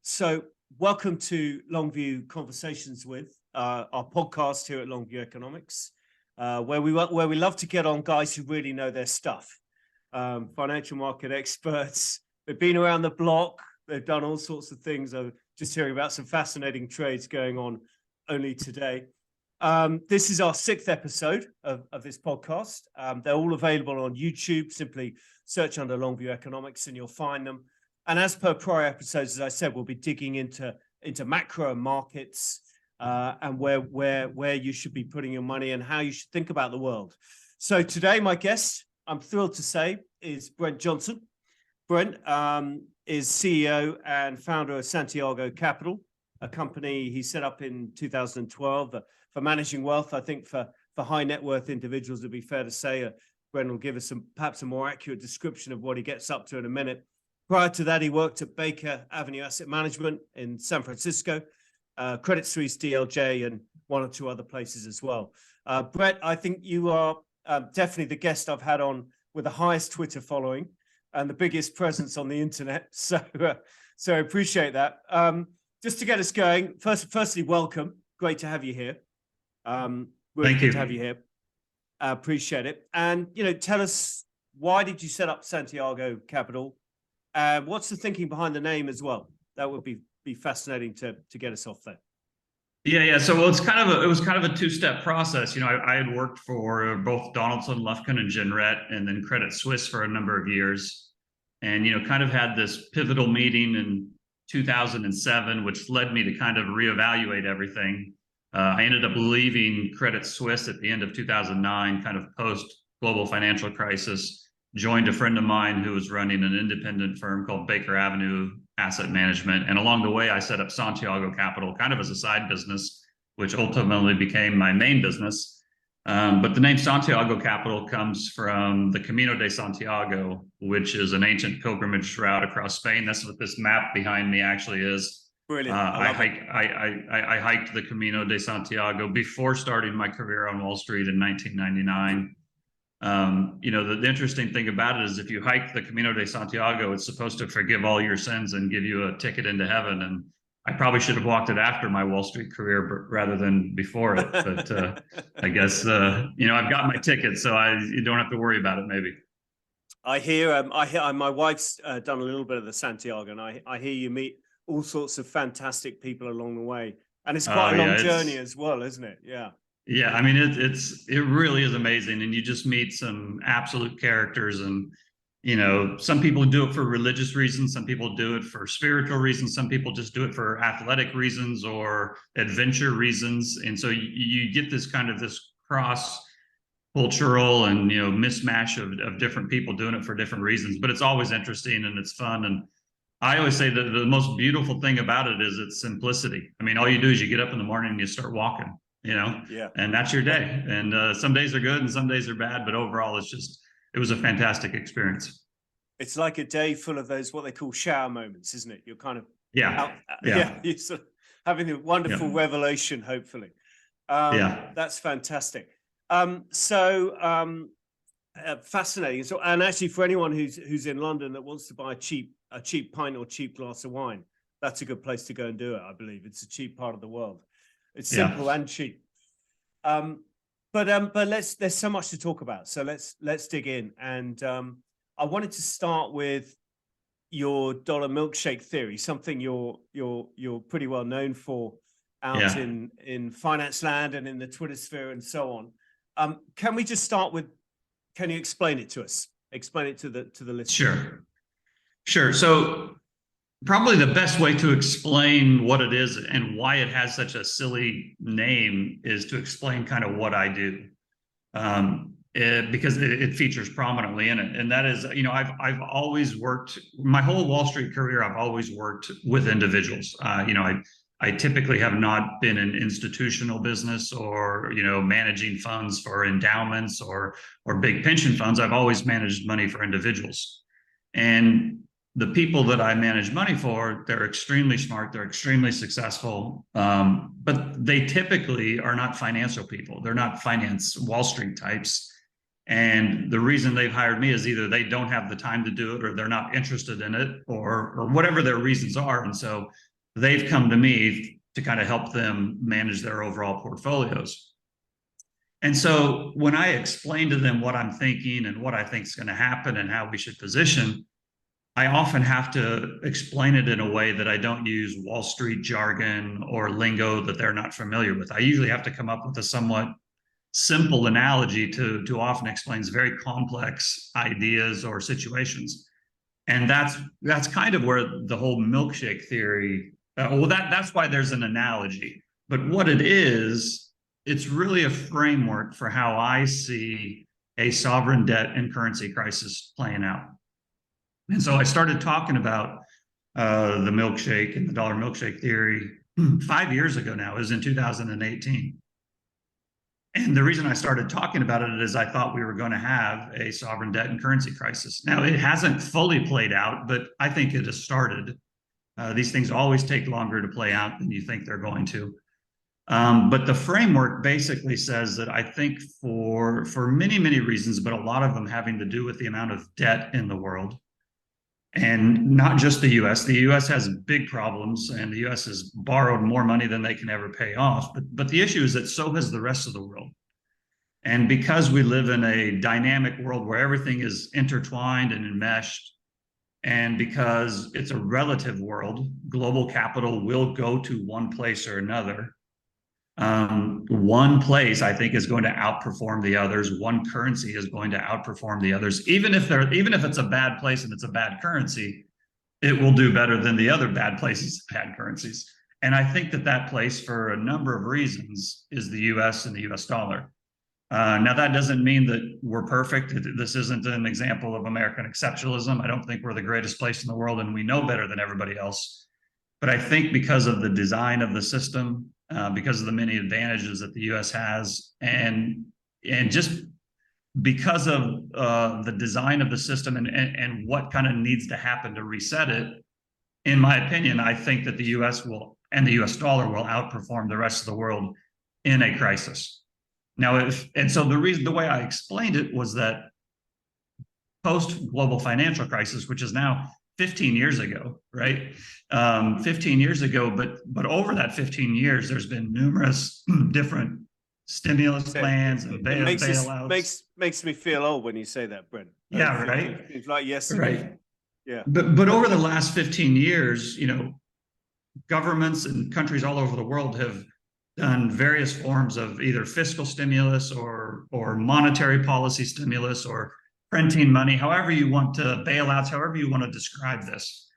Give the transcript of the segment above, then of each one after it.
So welcome to Longview Conversations with our podcast here at Longview Economics, where we love to get on guys who really know their stuff, financial market experts. They've been around the block. They've done all sorts of things. I'm just hearing about some fascinating trades going on only today. This is our 6th episode of this podcast. They're all available on YouTube. Simply search under Longview Economics and you'll find them. And as per prior episodes, as I said, we'll be digging into macro markets and where you should be putting your money and how you should think about the world. So today, my guest, I'm thrilled to say, is Brent Johnson. Brent is CEO and founder of Santiago Capital, a company he set up in 2012 for managing wealth. I think for high net worth individuals, it'd be fair to say. Brent will give us perhaps a more accurate description of what he gets up to in a minute. Prior to that, he worked at Baker Avenue Asset Management in San Francisco, Credit Suisse, DLJ, and one or two other places as well. Brett, I think you are definitely the guest I've had on with the highest Twitter following and the biggest presence on the internet. So I appreciate that. Just to get us going, firstly, welcome. Great to have you here. Really Thank good you. to have you here. Appreciate it. And tell us, why did you set up Santiago Capital? What's the thinking behind the name as well? That would be fascinating to get us off there. Yeah. So it was kind of a two-step process. I had worked for both Donaldson, Lufkin, and Jenrette, and then Credit Suisse for a number of years, and kind of had this pivotal meeting in 2007, which led me to kind of reevaluate everything. I ended up leaving Credit Suisse at the end of 2009, kind of post global financial crisis. Joined a friend of mine who was running an independent firm called Baker Avenue Asset Management. And along the way, I set up Santiago Capital kind of as a side business, which ultimately became my main business. But the name Santiago Capital comes from the Camino de Santiago, which is an ancient pilgrimage route across Spain. That's what this map behind me actually is. Brilliant. I hiked the Camino de Santiago before starting my career on Wall Street in 1999. The interesting thing about it is if you hike the Camino de Santiago, it's supposed to forgive all your sins and give you a ticket into heaven. And I probably should have walked it after my Wall Street career rather than before it. But I guess, I've got my ticket, so you don't have to worry about it, maybe. I hear my wife's done a little bit of the Santiago, and I hear you meet all sorts of fantastic people along the way. And it's quite a long journey as well, isn't it? Yeah. Yeah, I mean, it really is amazing, and you just meet some absolute characters. And some people do it for religious reasons, some people do it for spiritual reasons, some people just do it for athletic reasons or adventure reasons. And so you get this cross cultural and mismatch of different people doing it for different reasons. But it's always interesting and it's fun. And I always say that the most beautiful thing about it is its simplicity. I mean, all you do is you get up in the morning and you start walking. Yeah. And that's your day. And some days are good and some days are bad, but overall, it was a fantastic experience. It's like a day full of those, what they call shower moments, isn't it? You're kind of, yeah. You're sort of having a wonderful revelation, hopefully. That's fantastic. Fascinating. So, and actually for anyone who's in London that wants to buy a cheap pint or cheap glass of wine, that's a good place to go and do it. I believe it's a cheap part of the world. It's simple and cheap. But there's so much to talk about. So let's dig in. And I wanted to start with your Dollar Milkshake theory, something you're pretty well known for out in finance land and in the Twitter sphere and so on. Can we just start with, can you explain it to us? Explain it to the listener. Sure. So probably the best way to explain what it is and why it has such a silly name is to explain kind of what I do, because it features prominently in it. And that is, I've always worked my whole Wall Street career. I've always worked with individuals. I typically have not been in institutional business or, managing funds for endowments or big pension funds. I've always managed money for individuals. And the people that I manage money for, they're extremely smart, they're extremely successful, but they typically are not financial people. They're not finance Wall Street types. And the reason they've hired me is either they don't have the time to do it or they're not interested in it or whatever their reasons are. And so they've come to me to kind of help them manage their overall portfolios. And so when I explain to them what I'm thinking and what I think is going to happen and how we should position, I often have to explain it in a way that I don't use Wall Street jargon or lingo that they're not familiar with. I usually have to come up with a somewhat simple analogy to often explains very complex ideas or situations. And that's kind of where the whole milkshake theory, that's why there's an analogy. But what it is, it's really a framework for how I see a sovereign debt and currency crisis playing out. And so I started talking about the milkshake and the dollar milkshake theory 5 years ago now. It was in 2018. And the reason I started talking about it is I thought we were going to have a sovereign debt and currency crisis. Now, it hasn't fully played out, but I think it has started. These things always take longer to play out than you think they're going to. But the framework basically says that I think for many, many reasons, but a lot of them having to do with the amount of debt in the world, and not just the US. The US has big problems, and the US has borrowed more money than they can ever pay off. But the issue is that so has the rest of the world. And because we live in a dynamic world where everything is intertwined and enmeshed, and because it's a relative world, global capital will go to one place or another. One place, I think, is going to outperform the others. One currency is going to outperform the others. Even if it's a bad place and it's a bad currency, it will do better than the other bad places, bad currencies. And I think that place, for a number of reasons, is the US and the US dollar. Now, that doesn't mean that we're perfect. This isn't an example of American exceptionalism. I don't think we're the greatest place in the world and we know better than everybody else. But I think because of the design of the system, because of the many advantages that the US has, and just because of the design of the system and what kind of needs to happen to reset it, in my opinion, I think that the US will, and the US dollar will outperform the rest of the world in a crisis. Now, so the way I explained it was that post-global financial crisis, which is now 15 years ago, right? 15 years ago, but over that 15 years, there's been numerous different stimulus plans and bailouts. Makes me feel old when you say that, Brent. Yeah, right. It's like yesterday. Right. Yeah. But over the last 15 years, governments and countries all over the world have done various forms of either fiscal stimulus or monetary policy stimulus or printing money, however you want to, bailouts, however you want to describe this.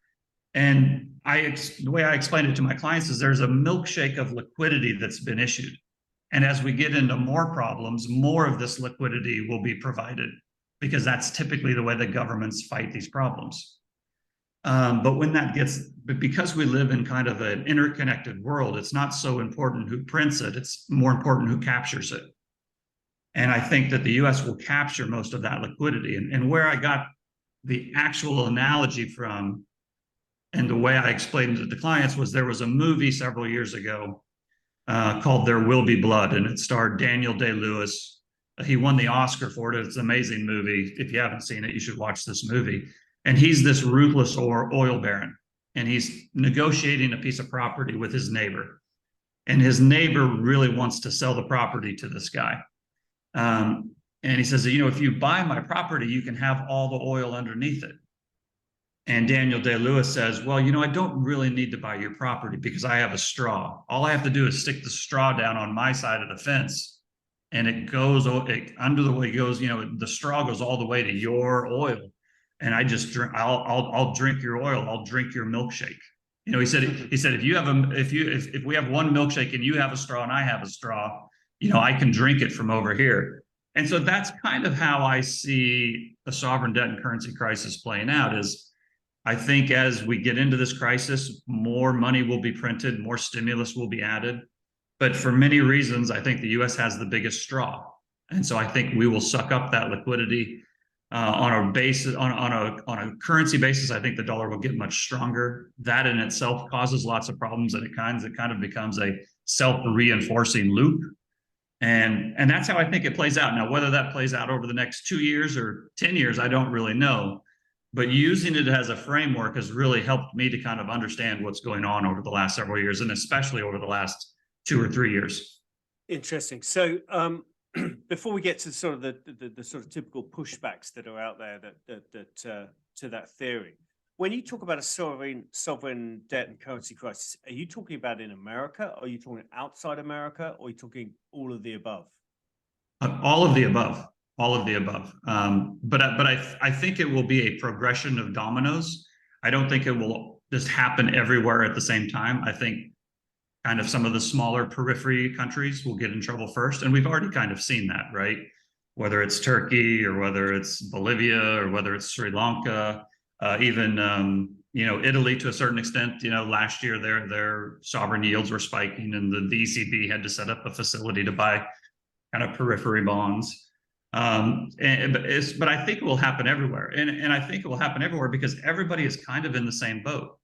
And the way I explain it to my clients is there's a milkshake of liquidity that's been issued. And as we get into more problems, more of this liquidity will be provided, because that's typically the way that governments fight these problems. But because we live in kind of an interconnected world, it's not so important who prints it, it's more important who captures it. And I think that the US will capture most of that liquidity. And where I got the actual analogy from, and the way I explained it to clients, was there was a movie several years ago called There Will Be Blood, and it starred Daniel Day-Lewis. He won the Oscar for it. It's an amazing movie. If you haven't seen it, you should watch this movie. And he's this ruthless oil baron, and he's negotiating a piece of property with his neighbor. And his neighbor really wants to sell the property to this guy. And he says, if you buy my property, you can have all the oil underneath it. And Daniel Day-Lewis says, well, I don't really need to buy your property because I have a straw. All I have to do is stick the straw down on my side of the fence, and it goes under the way it goes, the straw goes all the way to your oil. And I just drink, I'll drink your oil. I'll drink your milkshake. He said, if we have one milkshake and you have a straw and I have a straw, I can drink it from over here. And so that's kind of how I see the sovereign debt and currency crisis playing out. Is I think as we get into this crisis, more money will be printed, more stimulus will be added. But for many reasons, I think the US has the biggest straw. And so I think we will suck up that liquidity. On a currency basis, I think the dollar will get much stronger. That in itself causes lots of problems, and it kind of becomes a self-reinforcing loop. And that's how I think it plays out. Now, whether that plays out over the next 2 years or 10 years, I don't really know. but using it as a framework has really helped me to kind of understand what's going on over the last several years, and especially over the last 2 or 3 years. Interesting. So before we get to sort of the sort of typical pushbacks that are out there to that theory, when you talk about a sovereign debt and currency crisis, are you talking about in America? Are you talking outside America? Or are you talking all of the above? All of the above. All of the above. But I think it will be a progression of dominoes. I don't think it will just happen everywhere at the same time. I think kind of some of the smaller periphery countries will get in trouble first. And we've already kind of seen that, right? Whether it's Turkey or whether it's Bolivia or whether it's Sri Lanka, even Italy to a certain extent. Last year their sovereign yields were spiking, and the ECB had to set up a facility to buy kind of periphery bonds. But I think it will happen everywhere, and I think it will happen everywhere because everybody is kind of in the same boat.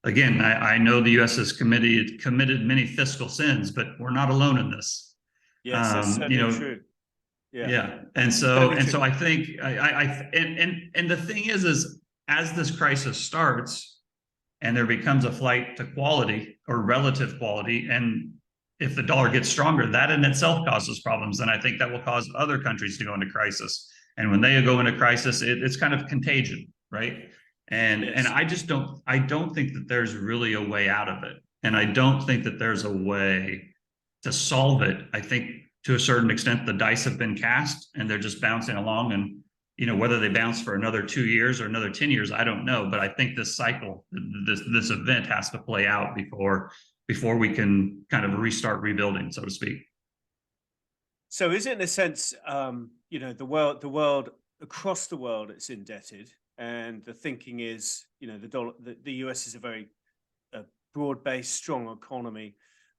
Again, I know the U.S. has committed many fiscal sins, but we're not alone in this. Yes, that's certainly true. Yeah. And so I think and the thing is as this crisis starts and there becomes a flight to quality or relative quality, and if the dollar gets stronger, that in itself causes problems. And I think that will cause other countries to go into crisis. And when they go into crisis, it's kind of contagion, right? And I don't think that there's really a way out of it. And I don't think that there's a way to solve it. I think to a certain extent, the dice have been cast and they're just bouncing along. And, whether they bounce for another 2 years or another 10 years, I don't know. But I think this cycle, this event has to play out before we can kind of restart rebuilding, so to speak. So is it in a sense, the world across the world, it's indebted, and the thinking is, the US is a very broad-based, strong economy.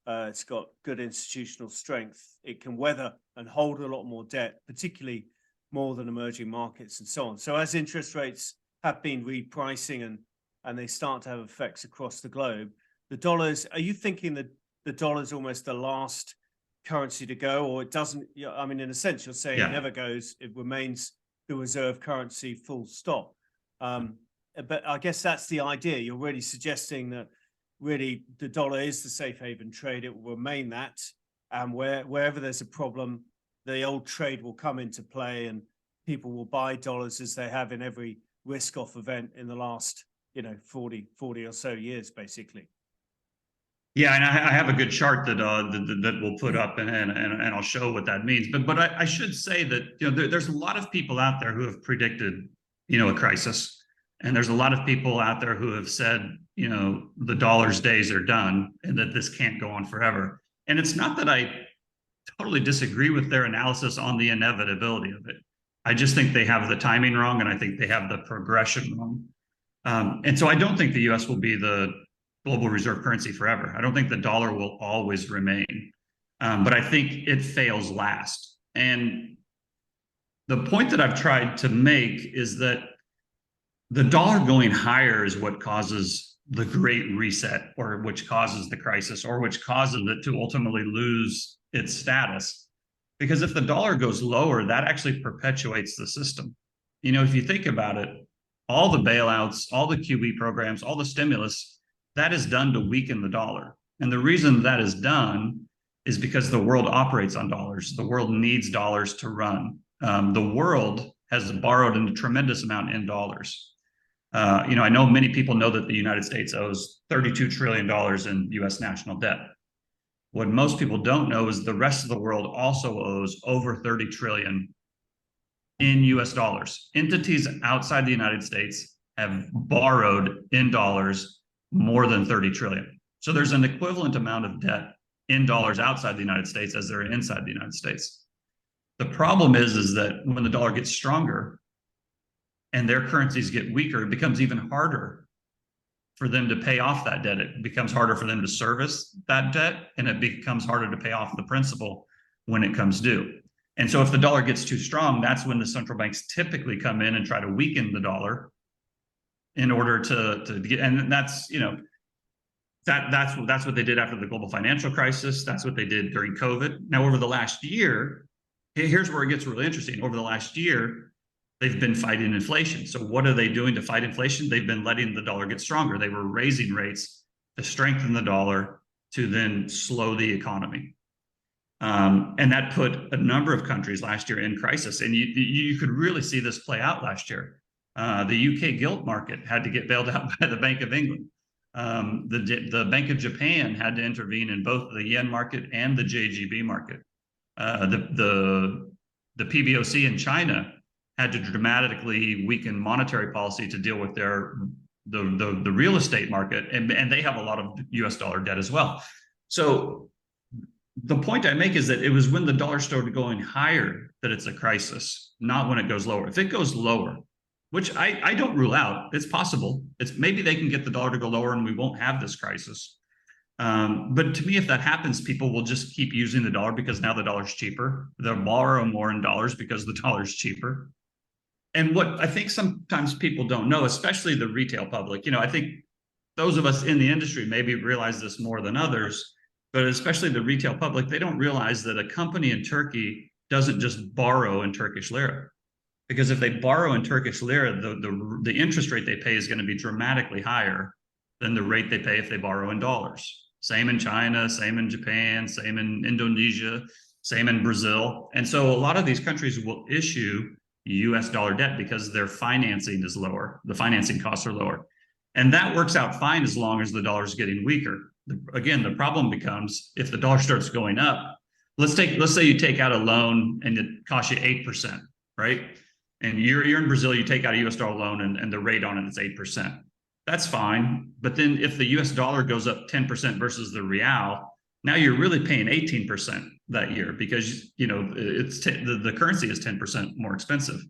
It's got good institutional strength. It can weather and hold a lot more debt, particularly more than emerging markets and so on. So as interest rates have been repricing and they start to have effects across the globe, the dollars, are you thinking that the dollar is almost the last currency to go, or it doesn't? I mean, in a sense, you're saying it never goes, it remains the reserve currency, full stop. But I guess that's the idea. You're really suggesting that really the dollar is the safe haven trade. It will remain that. And wherever there's a problem, the old trade will come into play and people will buy dollars as they have in every risk-off event in the last, 40 or so years, basically. Yeah, and I have a good chart that we'll put up, and I'll show what that means. But I should say that there's a lot of people out there who have predicted a crisis, and there's a lot of people out there who have said the dollar's days are done and that this can't go on forever. And it's not that I totally disagree with their analysis on the inevitability of it. I just think they have the timing wrong, and I think they have the progression wrong. And so I don't think the U.S. will be the global reserve currency forever. I don't think the dollar will always remain, but I think it fails last. And the point that I've tried to make is that the dollar going higher is what causes the Great Reset, or which causes the crisis, or which causes it to ultimately lose its status. Because if the dollar goes lower, that actually perpetuates the system. If you think about it, all the bailouts, all the QE programs, all the stimulus, that is done to weaken the dollar. And the reason that is done is because the world operates on dollars. The world needs dollars to run. The world has borrowed a tremendous amount in dollars. I know many people know that the United States owes $32 trillion in US national debt. What most people don't know is the rest of the world also owes over 30 trillion in US dollars. Entities outside the United States have borrowed in dollars more than 30 trillion. So there's an equivalent amount of debt in dollars outside the United States as there are inside the United States. The problem is that when the dollar gets stronger and their currencies get weaker, it becomes even harder for them to pay off that debt. It becomes harder for them to service that debt, and it becomes harder to pay off the principal when it comes due. And so if the dollar gets too strong, that's when the central banks typically come in and try to weaken the dollar in order to get, and that's, that's what they did after the global financial crisis. That's what they did during COVID. Now, over the last year, here's where it gets really interesting. Over the last year, they've been fighting inflation. So what are they doing to fight inflation? They've been letting the dollar get stronger. They were raising rates to strengthen the dollar to then slow the economy. And that put a number of countries last year in crisis. And you could really see this play out last year. The UK gilt market had to get bailed out by the Bank of England. The Bank of Japan had to intervene in both the yen market and the JGB market. The PBOC in China had to dramatically weaken monetary policy to deal with the real estate market, and they have a lot of US dollar debt as well. So the point I make is that it was when the dollar started going higher that it's a crisis, not when it goes lower. If it goes lower, which I don't rule out, it's possible. It's maybe they can get the dollar to go lower and we won't have this crisis. But to me, if that happens, people will just keep using the dollar because now the dollar's cheaper. They'll borrow more in dollars because the dollar's cheaper. And what I think sometimes people don't know, especially the retail public, I think those of us in the industry maybe realize this more than others, but especially the retail public, they don't realize that a company in Turkey doesn't just borrow in Turkish lira. Because if they borrow in Turkish lira, the interest rate they pay is going to be dramatically higher than the rate they pay if they borrow in dollars. Same in China, same in Japan, same in Indonesia, same in Brazil. And so a lot of these countries will issue US dollar debt because their financing is lower. The financing costs are lower. And that works out fine as long as the dollar is getting weaker. Again, the problem becomes if the dollar starts going up, let's say you take out a loan and it costs you 8%, right? And you're in Brazil, you take out a US dollar loan and the rate on it is 8%. That's fine. But then if the US dollar goes up 10% versus the real, now you're really paying 18% that year because it's the currency is 10% more expensive.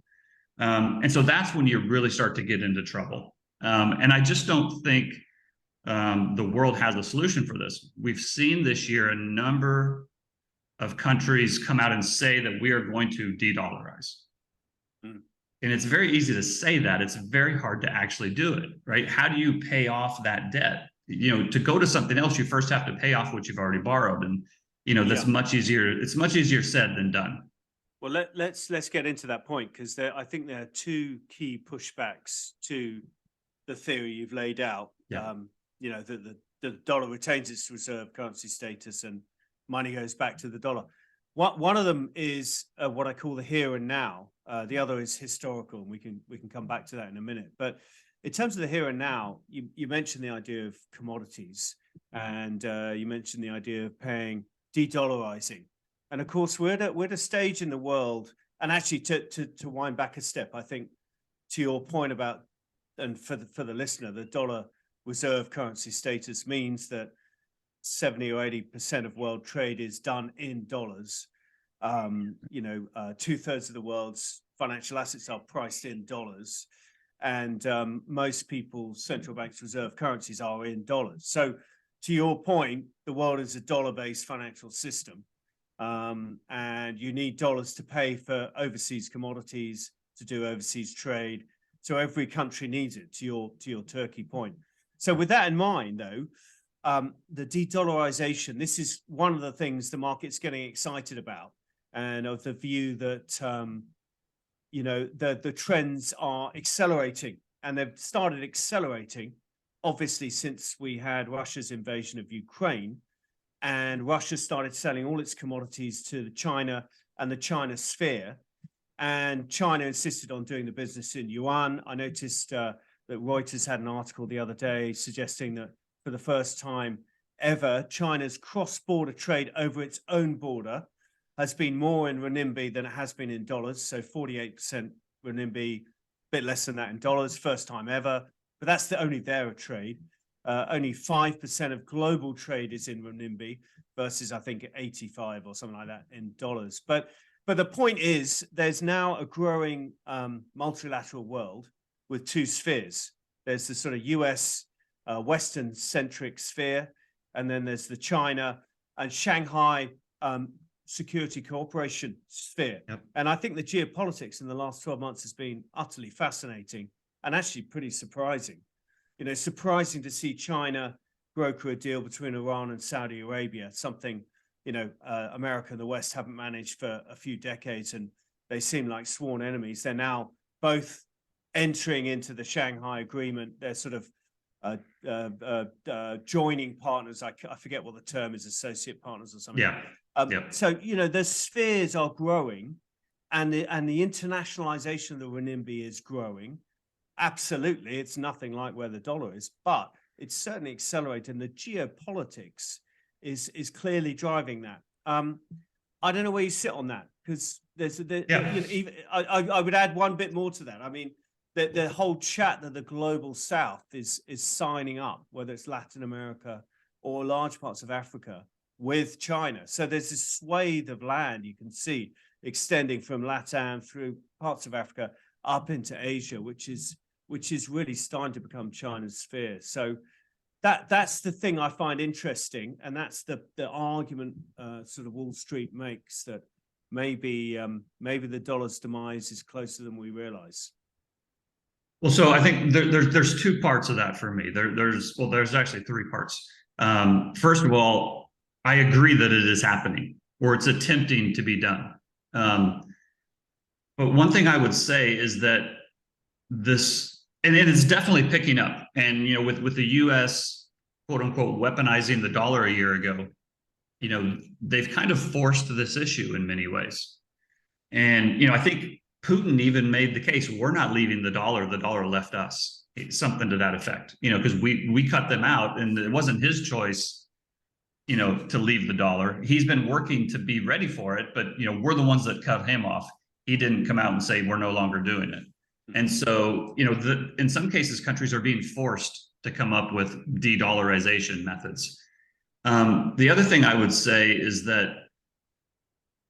And so that's when you really start to get into trouble. And I just don't think the world has a solution for this. We've seen this year a number of countries come out and say that we are going to de-dollarize. And it's very easy to say that. It's very hard to actually do it, right? How do you pay off that debt? To go to something else, you first have to pay off what you've already borrowed. And, that's much easier. It's much easier said than done. Well, let's get into that point because I think there are two key pushbacks to the theory you've laid out. Yeah. The dollar retains its reserve currency status and money goes back to the dollar. One of them is what I call the here and now. The other is historical, and we can come back to that in a minute. But in terms of the here and now, you mentioned the idea of commodities, and you mentioned the idea of paying de-dollarizing. And of course, we're at a stage in the world, and actually to wind back a step, I think to your point about, and for the listener, the dollar reserve currency status means that 70 or 80% of world trade is done in dollars. 2/3 of the world's financial assets are priced in dollars, and most people's central banks' reserve currencies are in dollars. So to your point, the world is a dollar-based financial system, and you need dollars to pay for overseas commodities, to do overseas trade. So every country needs it, to your Turkey point. So with that in mind, though, the de-dollarization, this is one of the things the market's getting excited about, and of the view that the trends are accelerating, and they've started accelerating, obviously, since we had Russia's invasion of Ukraine, and Russia started selling all its commodities to China and the China sphere, and China insisted on doing the business in yuan. I noticed that Reuters had an article the other day suggesting that for the first time ever, China's cross-border trade over its own border has been more in renminbi than it has been in dollars. So 48% renminbi, a bit less than that in dollars, first time ever. But that's only their trade. Only 5% of global trade is in renminbi versus, I think, 85 or something like that in dollars. But the point is, there's now a growing multilateral world with two spheres. There's the sort of US Western-centric sphere, and then there's the China and Shanghai Security Cooperation sphere. Yep. And I think the geopolitics in the last 12 months has been utterly fascinating and actually pretty surprising. Surprising to see China broker a deal between Iran and Saudi Arabia, something, America and the West haven't managed for a few decades, and they seem like sworn enemies. They're now both entering into the Shanghai Agreement. They're sort of joining partners. I forget what the term is, associate partners or something. So, the spheres are growing, and the internationalization of the renminbi is growing. Absolutely, it's nothing like where the dollar is, but it's certainly accelerating. The geopolitics is clearly driving that. I don't know where you sit on that, because I would add one bit more to that. I mean, the whole chat that the global South is signing up, whether it's Latin America or large parts of Africa, with China. So there's this swathe of land you can see extending from LATAM through parts of Africa up into Asia, which is really starting to become China's sphere. So that's the thing I find interesting, and that's the argument sort of Wall Street makes, that maybe the dollar's demise is closer than we realize. Well, so I think there's two parts of that for me. There's actually three parts. First of all, I agree that it is happening, or it's attempting to be done. But one thing I would say is that this, and it's definitely picking up. And with the U.S. quote unquote weaponizing the dollar a year ago, they've kind of forced this issue in many ways. And I think Putin even made the case, we're not leaving the dollar left us. Something to that effect, because we cut them out, and it wasn't his choice, to leave the dollar. He's been working to be ready for it, but we're the ones that cut him off. He didn't come out and say we're no longer doing it. And so, in some cases, countries are being forced to come up with de-dollarization methods. The other thing I would say is that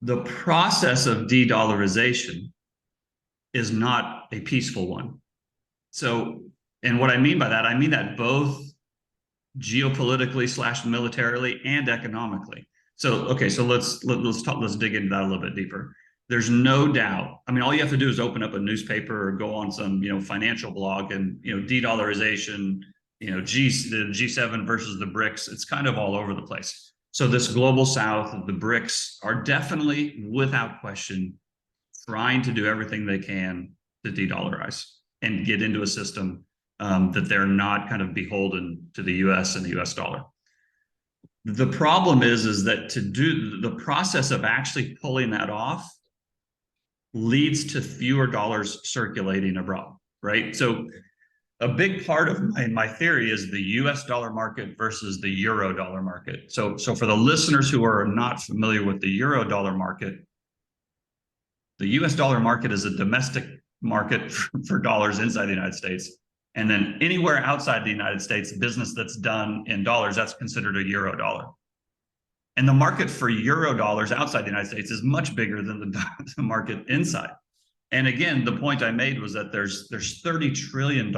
the process of de-dollarization is not a peaceful one. So, and what I mean by that, I mean that both geopolitically / militarily and economically. So, okay, so let's dig into that a little bit deeper. There's no doubt. I mean, all you have to do is open up a newspaper or go on some, financial blog, and, de-dollarization, the G7 versus the BRICS, it's kind of all over the place. So this global South, the BRICS, are definitely, without question, trying to do everything they can to de-dollarize and get into a system that they're not kind of beholden to the US and the US dollar. The problem is that to do the process of actually pulling that off leads to fewer dollars circulating abroad, right? So a big part of my theory is the US dollar market versus the euro dollar market. So for the listeners who are not familiar with the euro dollar market, the US dollar market is a domestic market for dollars inside the United States. And then anywhere outside the United States, business that's done in dollars, that's considered a euro dollar. And the market for euro dollars outside the United States is much bigger than the market inside. And again, the point I made was that there's $30 trillion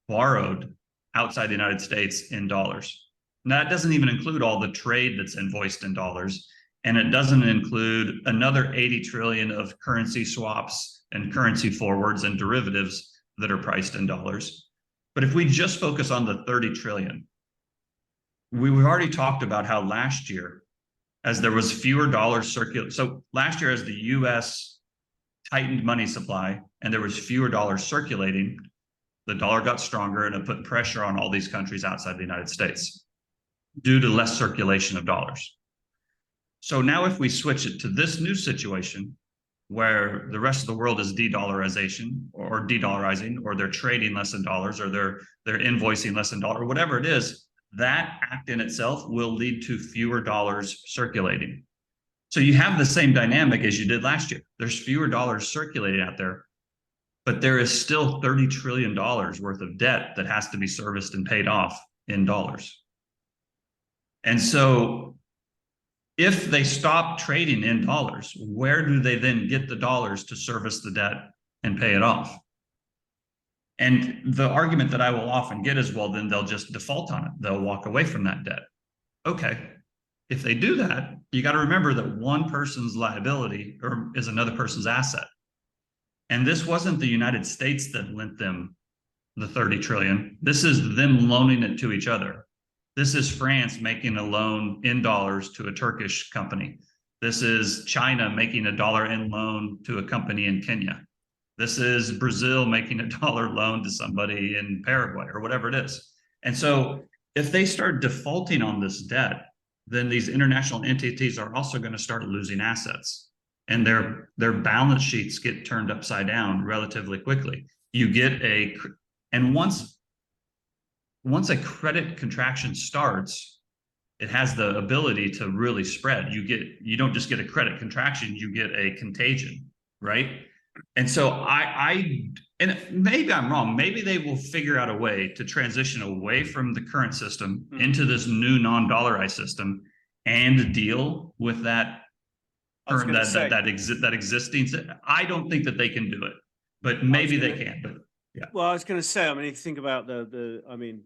borrowed outside the United States in dollars. Now, that doesn't even include all the trade that's invoiced in dollars. And it doesn't include another 80 trillion of currency swaps and currency forwards and derivatives that are priced in dollars. But if we just focus on the 30 trillion, we've already talked about how last year, as there was fewer dollars circulating, so last year as the US tightened money supply and there was fewer dollars circulating, the dollar got stronger, and it put pressure on all these countries outside the United States due to less circulation of dollars. So now if we switch it to this new situation where the rest of the world is de-dollarization or de-dollarizing, or they're trading less in dollars, or they're invoicing less in dollars, or whatever it is, that act in itself will lead to fewer dollars circulating. So you have the same dynamic as you did last year. There's fewer dollars circulating out there, but there is still $30 trillion worth of debt that has to be serviced and paid off in dollars. And so if they stop trading in dollars, where do they then get the dollars to service the debt and pay it off? And the argument that I will often get is, well, then they'll just default on it. They'll walk away from that debt. Okay. If they do that, you got to remember that one person's liability is another person's asset. And this wasn't the United States that lent them the 30 trillion. This is them loaning it to each other. This is France making a loan in dollars to a Turkish company. This is China making a dollar in loan to a company in Kenya. This is Brazil making a dollar loan to somebody in Paraguay or whatever it is. And so if they start defaulting on this debt, then these international entities are also going to start losing assets, and their balance sheets get turned upside down relatively quickly. You get and once a credit contraction starts, it has the ability to really spread. You don't just get a credit contraction, you get a contagion, right? And so and maybe I'm wrong, maybe they will figure out a way to transition away from the current system into this new non-dollarized system and deal with that existing. I don't think that they can do it, but maybe they can. But yeah. Well, I was going to say, I mean, if you think about the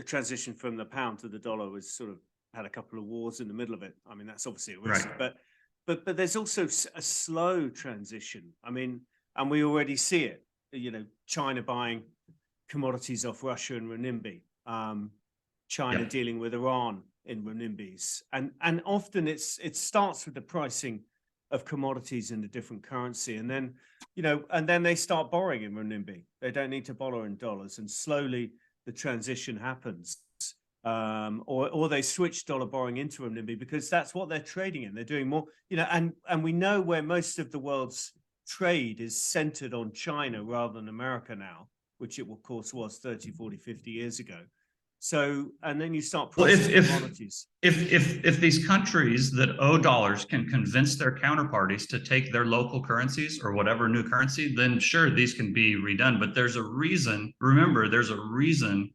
transition from the pound to the dollar was sort of had a couple of wars in the middle of it. I mean, that's obviously a risk, right. But there's also a slow transition. I mean, and we already see it. You know, China buying commodities off Russia in renminbi, China dealing with Iran in renminbis, and often it starts with the pricing of commodities in a different currency, and then they start borrowing in renminbi. They don't need to borrow in dollars, and slowly the transition happens. Or they switch dollar borrowing into renminbi because that's what they're trading in. They're doing more, and we know where most of the world's trade is centered on China rather than America now, which it of course was 30, 40, 50 years ago. So, and then you start pricing commodities. If these countries that owe dollars can convince their counterparties to take their local currencies or whatever new currency, then sure, these can be redone. But there's a reason, remember, there's a reason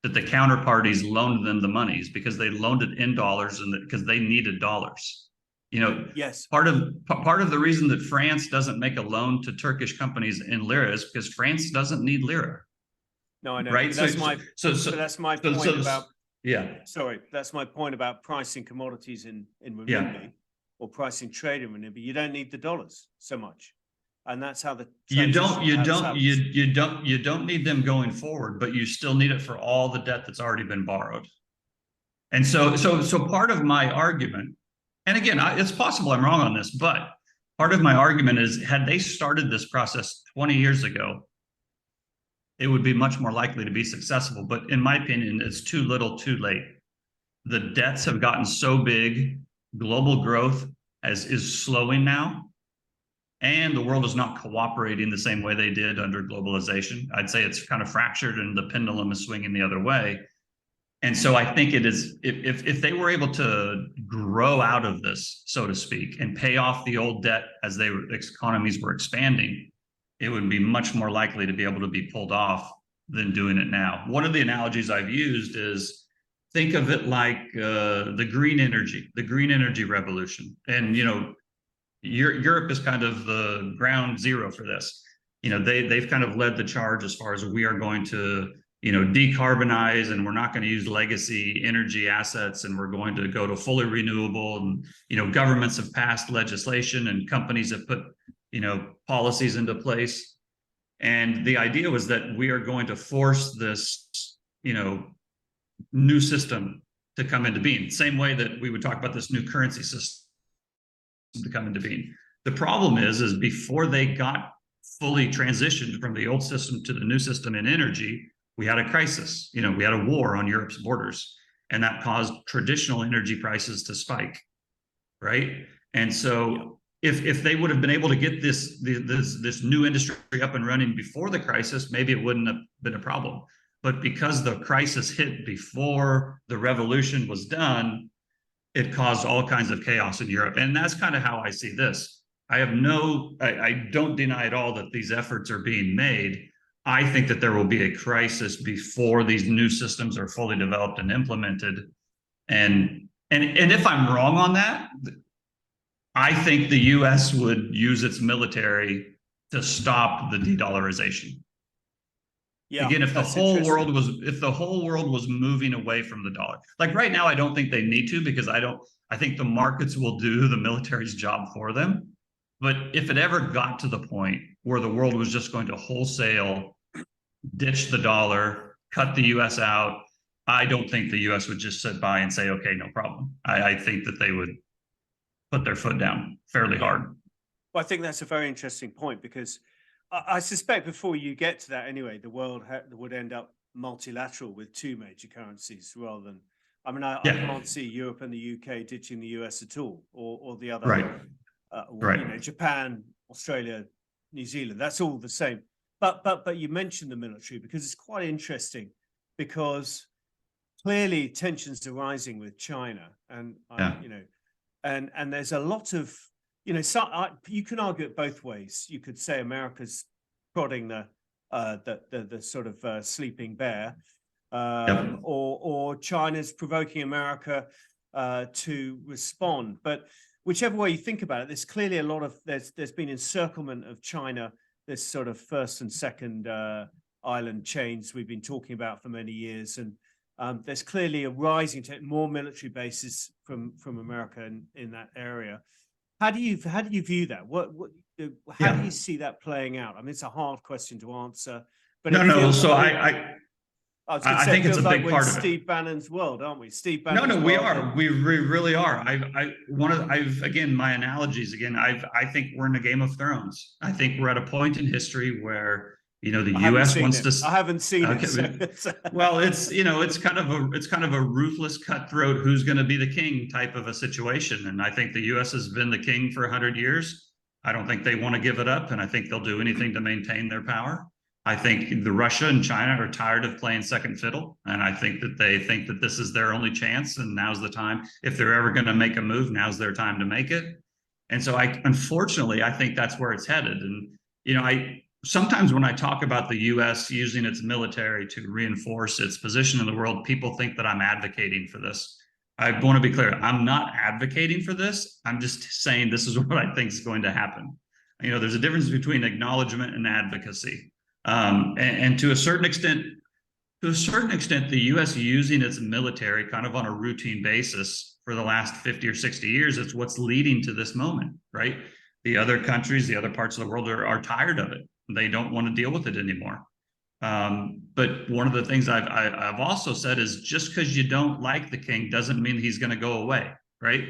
that the counterparties loaned them the monies, because they loaned it in dollars and because they needed dollars. Yes. Part of the reason that France doesn't make a loan to Turkish companies in lira is because France doesn't need lira. No, I know. Right. That's my point about. Yeah. Sorry, that's my point about pricing commodities in renminbi or pricing trade in renminbi. You don't need the dollars so much, and that's how the you don't need them going forward, but you still need it for all the debt that's already been borrowed. And so part of my argument, and again, it's possible I'm wrong on this, but part of my argument is, had they started this process 20 years ago, it would be much more likely to be successful. But in my opinion, it's too little, too late. The debts have gotten so big, global growth is slowing now, and the world is not cooperating the same way they did under globalization. I'd say it's kind of fractured and the pendulum is swinging the other way. And so I think it is, if they were able to grow out of this, so to speak, and pay off the old debt as economies were expanding, it would be much more likely to be able to be pulled off than doing it now. One of the analogies I've used is, think of it like the green energy revolution. And, Europe is kind of the ground zero for this. They've kind of led the charge as far as, we are going to, decarbonize, and we're not going to use legacy energy assets, and we're going to go to fully renewable. And, governments have passed legislation and companies have put, policies into place. And the idea was that we are going to force this, new system to come into being. Same way that we would talk about this new currency system to come into being. The problem is before they got fully transitioned from the old system to the new system in energy, we had a crisis. We had a war on Europe's borders, and that caused traditional energy prices to spike, right? And so if they would have been able to get this new industry up and running before the crisis, maybe it wouldn't have been a problem. But because the crisis hit before the revolution was done, it caused all kinds of chaos in Europe. And that's kind of how I see this. I don't deny at all that these efforts are being made. I think that there will be a crisis before these new systems are fully developed and implemented. And if I'm wrong on that, I think the US would use its military to stop the de-dollarization. Yeah, again, if the whole world was moving away from the dollar, like right now, I don't think they need to, because I think the markets will do the military's job for them. But if it ever got to the point where the world was just going to wholesale ditch the dollar, cut the US out, I don't think the US would just sit by and say, okay, no problem. I think that they would put their foot down fairly hard. Well, I think that's a very interesting point, because I suspect before you get to that anyway, the world would end up multilateral with two major currencies rather than, I mean, I can't see Europe and the UK ditching the US at all, or the other, Right. you know, Japan, Australia, New Zealand, that's all the same. But you mentioned the military because it's quite interesting, because clearly tensions are rising with China, and you know, and there's a lot of, you know, you can argue it both ways. You could say America's prodding the sort of sleeping bear, or China's provoking America to respond. But whichever way you think about it, there's clearly a lot of there's been encirclement of China, this sort of first and second island chains we've been talking about for many years, and there's clearly a rising more military bases from America in that area. How do you view that? How do you see that playing out? I mean, it's a hard question to answer, but no. So I think it's a big part of Steve Bannon's world, aren't we? Steve No, Bannon's world. we are. We really are. Again, my analogies again. I think we're in a Game of Thrones. I think we're at a point in history where, you know, the U.S. wants to. I haven't seen it. So. Well, it's, you know, it's kind of a ruthless, cutthroat, who's going to be the king type of a situation. And I think the U.S. has been the king for 100 years. I don't think they want to give it up, and I think they'll do anything to maintain their power. I think the Russia and China are tired of playing second fiddle, and I think that they think that this is their only chance, and now's the time. If they're ever going to make a move, now's their time to make it. And so unfortunately, I think that's where it's headed. And, you know, sometimes when I talk about the U.S. using its military to reinforce its position in the world, people think that I'm advocating for this. I want to be clear. I'm not advocating for this. I'm just saying this is what I think is going to happen. You know, there's a difference between acknowledgement and advocacy. And to a certain extent, the U.S. using its military kind of on a routine basis for the last 50 or 60 years, it's what's leading to this moment, right? The other countries, the other parts of the world are tired of it. They don't want to deal with it anymore. But one of the things I've also said is, just because you don't like the king doesn't mean he's going to go away, right?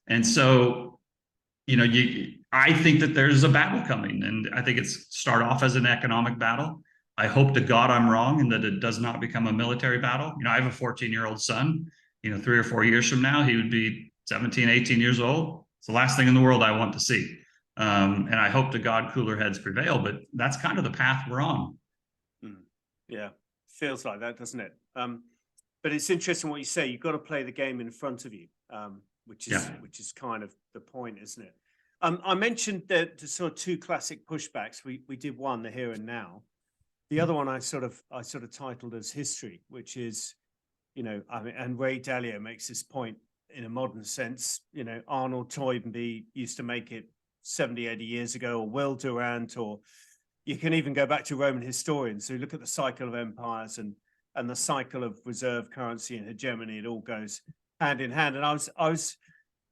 And so, you know, I think that there's a battle coming, and I think it's start off as an economic battle. I hope to God I'm wrong and that it does not become a military battle. You know, I have a 14-year-old son. You know, 3 or 4 years from now, he would be 17, 18 years old. It's the last thing in the world I want to see. And I hope to God cooler heads prevail, but that's kind of the path we're on. Yeah, feels like that, doesn't it? But it's interesting what you say. You've got to play the game in front of you, which is kind of the point, isn't it? I mentioned the sort of two classic pushbacks. We did one, the here and now. The other one I sort of titled as history, which is, you know, I mean, and Ray Dalio makes this point in a modern sense. You know, Arnold Toynbee used to make it 70, 80 years ago, or Will Durant, or you can even go back to Roman historians who look at the cycle of empires and the cycle of reserve currency and hegemony. It all goes hand in hand. And I was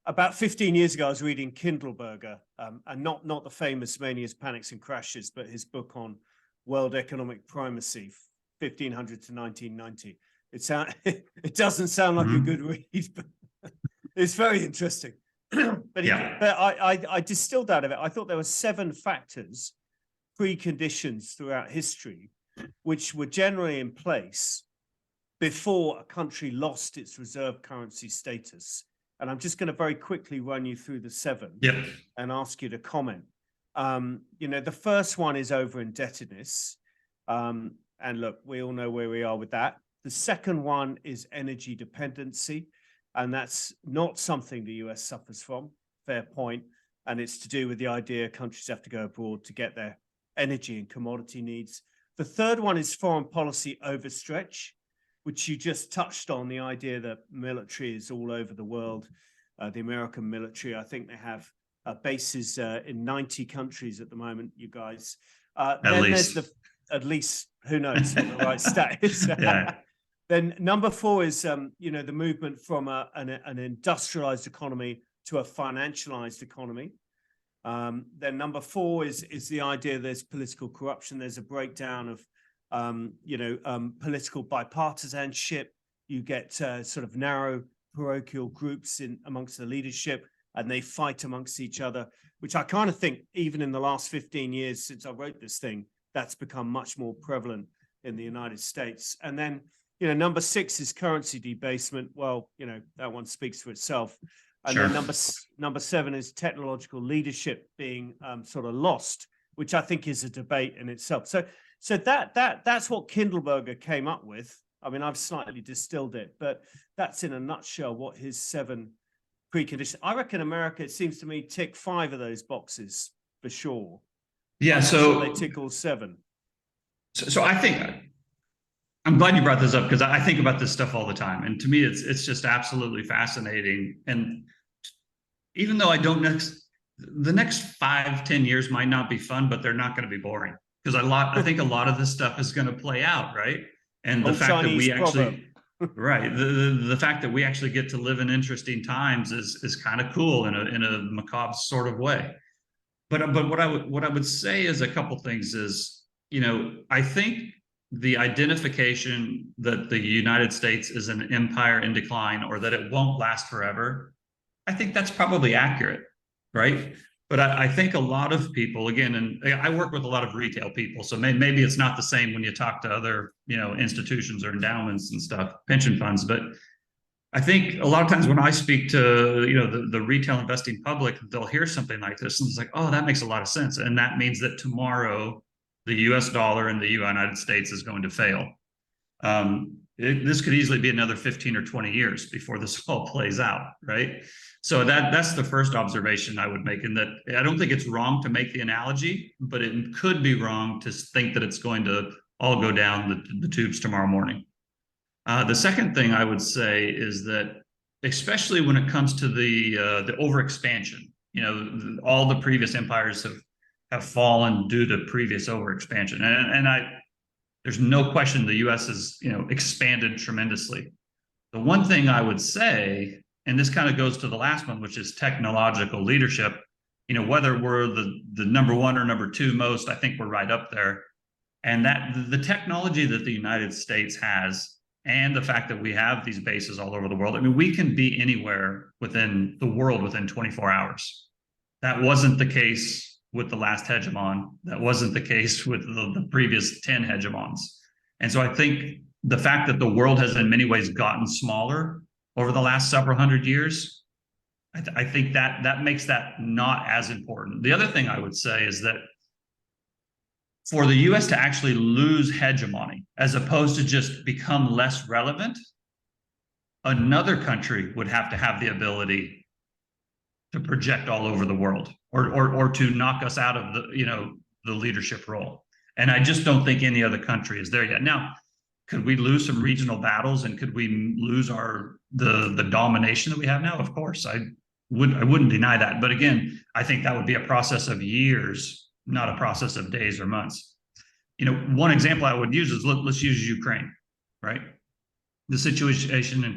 about 15 years ago, I was reading Kindleberger, and not the famous Manias, Panics and Crashes, but his book on world economic primacy, 1500 to 1990. It doesn't sound like a good read, but it's very interesting. But I distilled out of it. I thought there were 7 factors, preconditions throughout history, which were generally in place before a country lost its reserve currency status. And I'm just going to very quickly run you through the 7 and ask you to comment. You know, the first one is over indebtedness. And look, we all know where we are with that. The second one is energy dependency. And that's not something the US suffers from, fair point. And it's to do with the idea countries have to go abroad to get their energy and commodity needs. The third one is foreign policy overstretch, which you just touched on, the idea that military is all over the world. The American military, I think they have bases in 90 countries at the moment, you guys. At least, who knows what the right stat is. Then number 4 is, you know, the movement from an industrialized economy to a financialized economy. Then number 4 is the idea there's political corruption. There's a breakdown of, political bipartisanship. You get sort of narrow parochial groups in amongst the leadership, and they fight amongst each other, which I kind of think even in the last 15 years since I wrote this thing, that's become much more prevalent in the United States. And then, number 6 is currency debasement. Well, that one speaks for itself. And Sure. then number 7 is technological leadership being sort of lost, which I think is a debate in itself. So that's what Kindleberger came up with. I mean, I've slightly distilled it, but that's in a nutshell what his 7 preconditions. I reckon America, it seems to me, tick 5 of those boxes for sure. Yeah, so they tick all 7. So I think I'm glad you brought this up, because I think about this stuff all the time, and to me, it's just absolutely fascinating. And even though the next 5-10 years might not be fun, but they're not going to be boring, because I think a lot of this stuff is going to play out, right? And the fact that we actually, right, the fact that we actually get to live in interesting times is kind of cool in a macabre sort of way. But what I would say is a couple things is, I think the identification that the United States is an empire in decline, or that it won't last forever, I think that's probably accurate, right? But I think a lot of people, again, and I work with a lot of retail people, so maybe it's not the same when you talk to other, institutions or endowments and stuff, pension funds. But I think a lot of times when I speak to, the retail investing public, they'll hear something like this and it's like, oh, that makes a lot of sense. And that means that tomorrow the US dollar in the United States is going to fail. This could easily be another 15 or 20 years before this all plays out, right? So that's the first observation I would make, in that I don't think it's wrong to make the analogy, but it could be wrong to think that it's going to all go down the tubes tomorrow morning. The second thing I would say is that, especially when it comes to the overexpansion, all the previous empires have fallen due to previous overexpansion, and there's no question the U.S. has expanded tremendously. The one thing I would say, and this kind of goes to the last one, which is technological leadership, whether we're the number 1 or number 2 most, I think we're right up there. And that the technology that the United States has, and the fact that we have these bases all over the world, I mean, we can be anywhere within the world within 24 hours. That wasn't the case with the last hegemon. That wasn't the case with the previous 10 hegemons. And so I think the fact that the world has in many ways gotten smaller over the last several hundred years, I think that makes that not as important. The other thing I would say is that for the US to actually lose hegemony, as opposed to just become less relevant, another country would have to have the ability to project all over the world, or to knock us out of the leadership role. And I just don't think any other country is there yet. Now, could we lose some regional battles, and could we lose the domination that we have now? Of course, I wouldn't deny that. But again, I think that would be a process of years, not a process of days or months. One example I would use is, let's use Ukraine, right? The situation in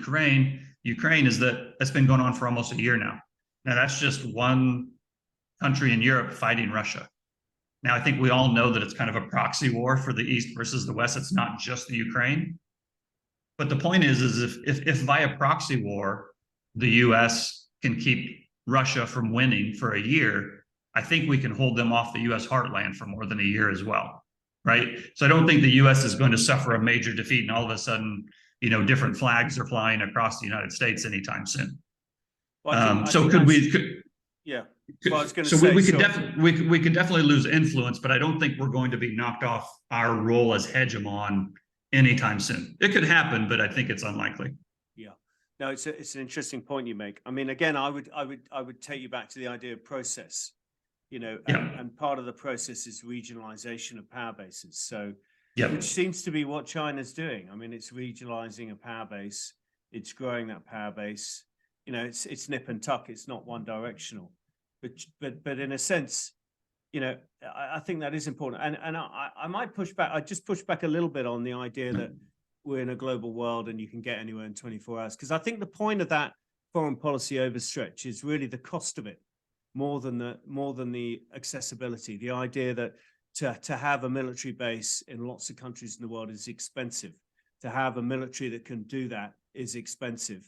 Ukraine is that it's been going on for almost a year now. Now, that's just one country in Europe fighting Russia. Now, I think we all know that it's kind of a proxy war for the East versus the West. It's not just the Ukraine. But the point is if via proxy war, the US can keep Russia from winning for a year, I think we can hold them off the US heartland for more than a year as well, right? So I don't think the US is going to suffer a major defeat and all of a sudden, different flags are flying across the United States anytime soon. Well, yeah. Well, I was going to say, we could definitely lose influence, but I don't think we're going to be knocked off our role as hegemon anytime soon. It could happen, but I think it's unlikely. Yeah, no, it's an interesting point you make. I mean, again, I would take you back to the idea of process, and part of the process is regionalization of power bases. So, which seems to be what China's doing. I mean, it's regionalizing a power base, it's growing that power base. It's nip and tuck. It's not one directional. But in a sense, I think that is important. And I might push back. I just push back a little bit on the idea that we're in a global world and you can get anywhere in 24 hours. Because I think the point of that foreign policy overstretch is really the cost of it, more than the accessibility. The idea that to have a military base in lots of countries in the world is expensive. To have a military that can do that is expensive.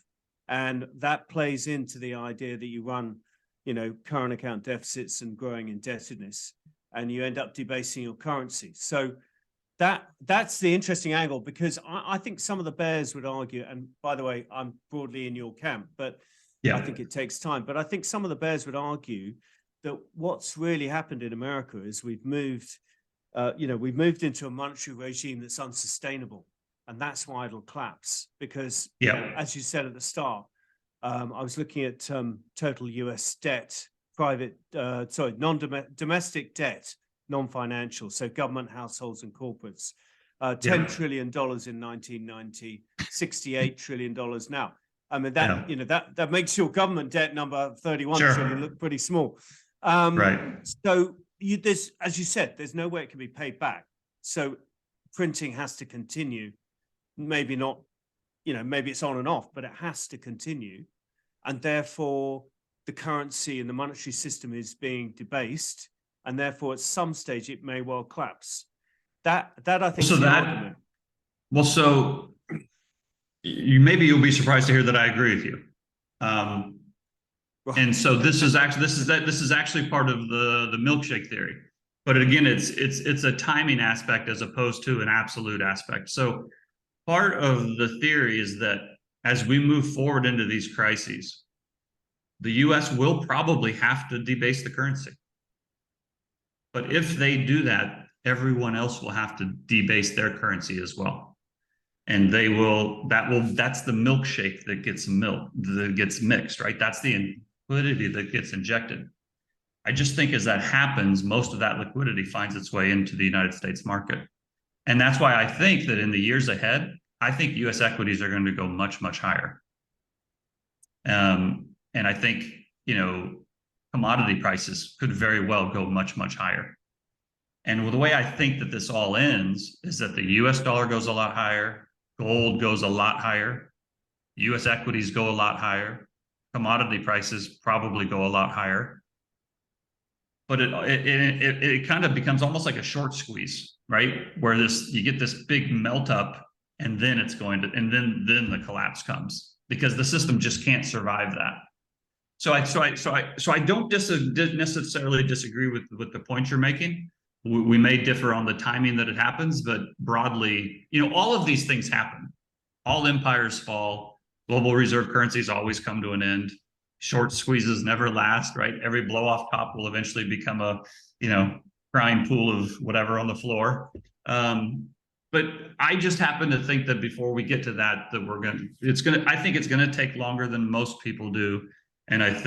And that plays into the idea that you run current account deficits and growing indebtedness, and you end up debasing your currency. So that's the interesting angle, because I think some of the bears would argue, and by the way, I'm broadly in your camp, but I think it takes time. But I think some of the bears would argue that what's really happened in America is we've moved into a monetary regime that's unsustainable, and that's why it'll collapse. Because, as you said at the start, I was looking at total US debt, domestic debt, non-financial, so government, households, and corporates. $10 trillion in 1990, $68 trillion now. I mean, that makes your government debt number 31 trillion look pretty small. So as you said, there's no way it can be paid back. So printing has to continue. Maybe not, maybe it's on and off, but it has to continue. And therefore, the currency and the monetary system is being debased. And therefore, at some stage, it may well collapse. That I think is the argument. Well, so you'll be surprised to hear that I agree with you. And so this is actually part of the milkshake theory. But again, it's a timing aspect as opposed to an absolute aspect. So part of the theory is that as we move forward into these crises, the US will probably have to debase the currency. But if they do that, everyone else will have to debase their currency as well. And that's the milkshake that gets mixed, right? That's the liquidity that gets injected. I just think as that happens, most of that liquidity finds its way into the United States market. And that's why I think that in the years ahead, I think US equities are going to go much, much higher. And I think, commodity prices could very well go much, much higher. And the way I think that this all ends is that the US dollar goes a lot higher, gold goes a lot higher, US equities go a lot higher, commodity prices probably go a lot higher. But it kind of becomes almost like a short squeeze, right? Where you get this big melt up, and then then the collapse comes, because the system just can't survive that. So I don't necessarily disagree with the point you're making. We may differ on the timing that it happens, but broadly, all of these things happen. All empires fall. Global reserve currencies always come to an end. Short squeezes never last, right? Every blow off top will eventually become a, crying pool of whatever on the floor. But I just happen to think that before we get to that, I think it's going to take longer than most people do. And I just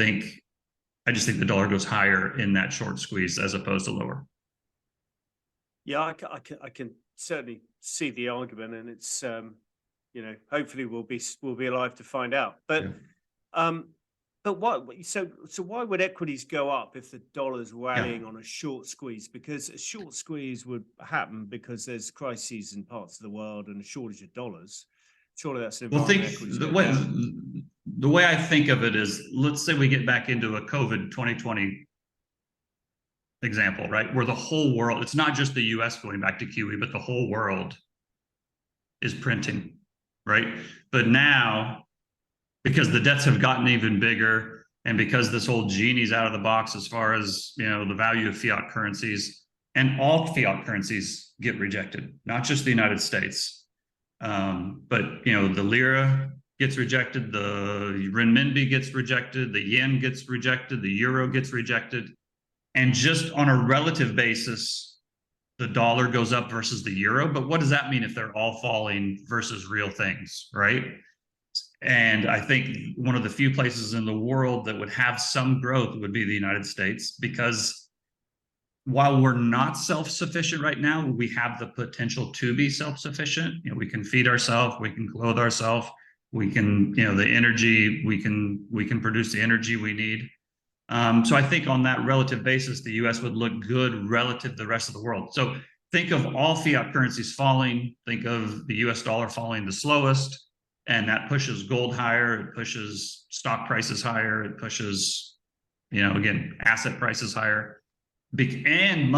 think the dollar goes higher in that short squeeze as opposed to lower. Yeah, I can certainly see the argument, and it's hopefully we'll be alive to find out. But what? So why would equities go up if the dollar's rallying on a short squeeze? Because a short squeeze would happen because there's crises in parts of the world and a shortage of dollars. Surely that's an environment. The way I think of it is, let's say we get back into a COVID 2020 example, right? Where the whole world, it's not just the US going back to QE, but the whole world is printing, right? But now, because the debts have gotten even bigger, and because this whole genie's out of the box as far as, the value of fiat currencies, and all fiat currencies get rejected, not just the United States. But, the lira gets rejected, the renminbi gets rejected, the yen gets rejected, the euro gets rejected. And just on a relative basis, the dollar goes up versus the euro. But what does that mean if they're all falling versus real things, right? And I think one of the few places in the world that would have some growth would be the United States, because while we're not self-sufficient right now, we have the potential to be self-sufficient. We can feed ourselves, we can clothe ourselves, we can, the energy, we can produce the energy we need. So I think on that relative basis, the US would look good relative to the rest of the world. So think of all fiat currencies falling, think of the US dollar falling the slowest, and that pushes gold higher, it pushes stock prices higher, it pushes, again, asset prices higher. And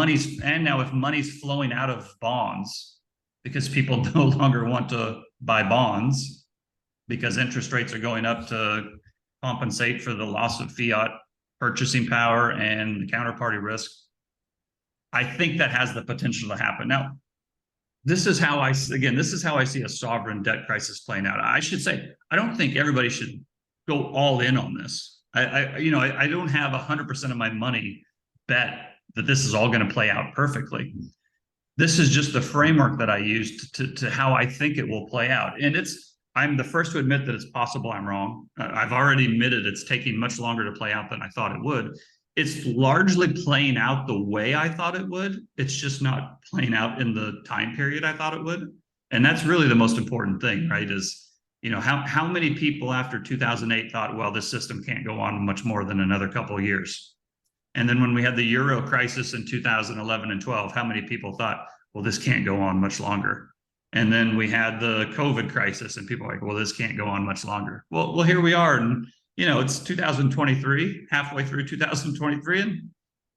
now if money's flowing out of bonds, because people no longer want to buy bonds because interest rates are going up to compensate for the loss of fiat purchasing power and the counterparty risk, I think that has the potential to happen. Now, this is how I see a sovereign debt crisis playing out. I should say, I don't think everybody should go all in on this. I don't have 100% of my money bet that this is all going to play out perfectly. This is just the framework that I used to how I think it will play out. And I'm the first to admit that it's possible I'm wrong. I've already admitted it's taking much longer to play out than I thought it would. It's largely playing out the way I thought it would. It's just not playing out in the time period I thought it would. And that's really the most important thing, right? Is, how many people after 2008 thought, well, this system can't go on much more than another couple of years. And then when we had the Euro crisis in 2011 and 12, how many people thought, well, this can't go on much longer? And then we had the COVID crisis and people were like, well, this can't go on much longer. Well, here we are. And, it's 2023, halfway through 2023.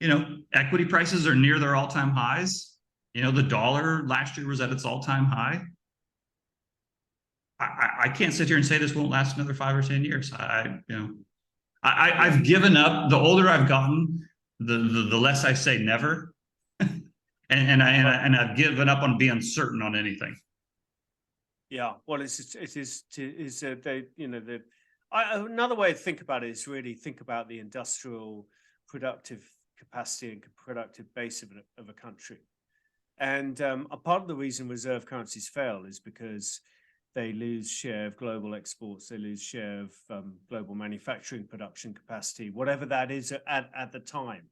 And, equity prices are near their all-time highs. The dollar last year was at its all-time high. I can't sit here and say this won't last another 5 or 10 years. I've given up. The older I've gotten, the less I say never. And I've given up on being certain on anything. Yeah, well, another way to think about it is really think about the industrial productive capacity and productive base of a country. And a part of the reason reserve currencies fail is because they lose share of global exports, they lose share of global manufacturing production capacity, whatever that is at the time.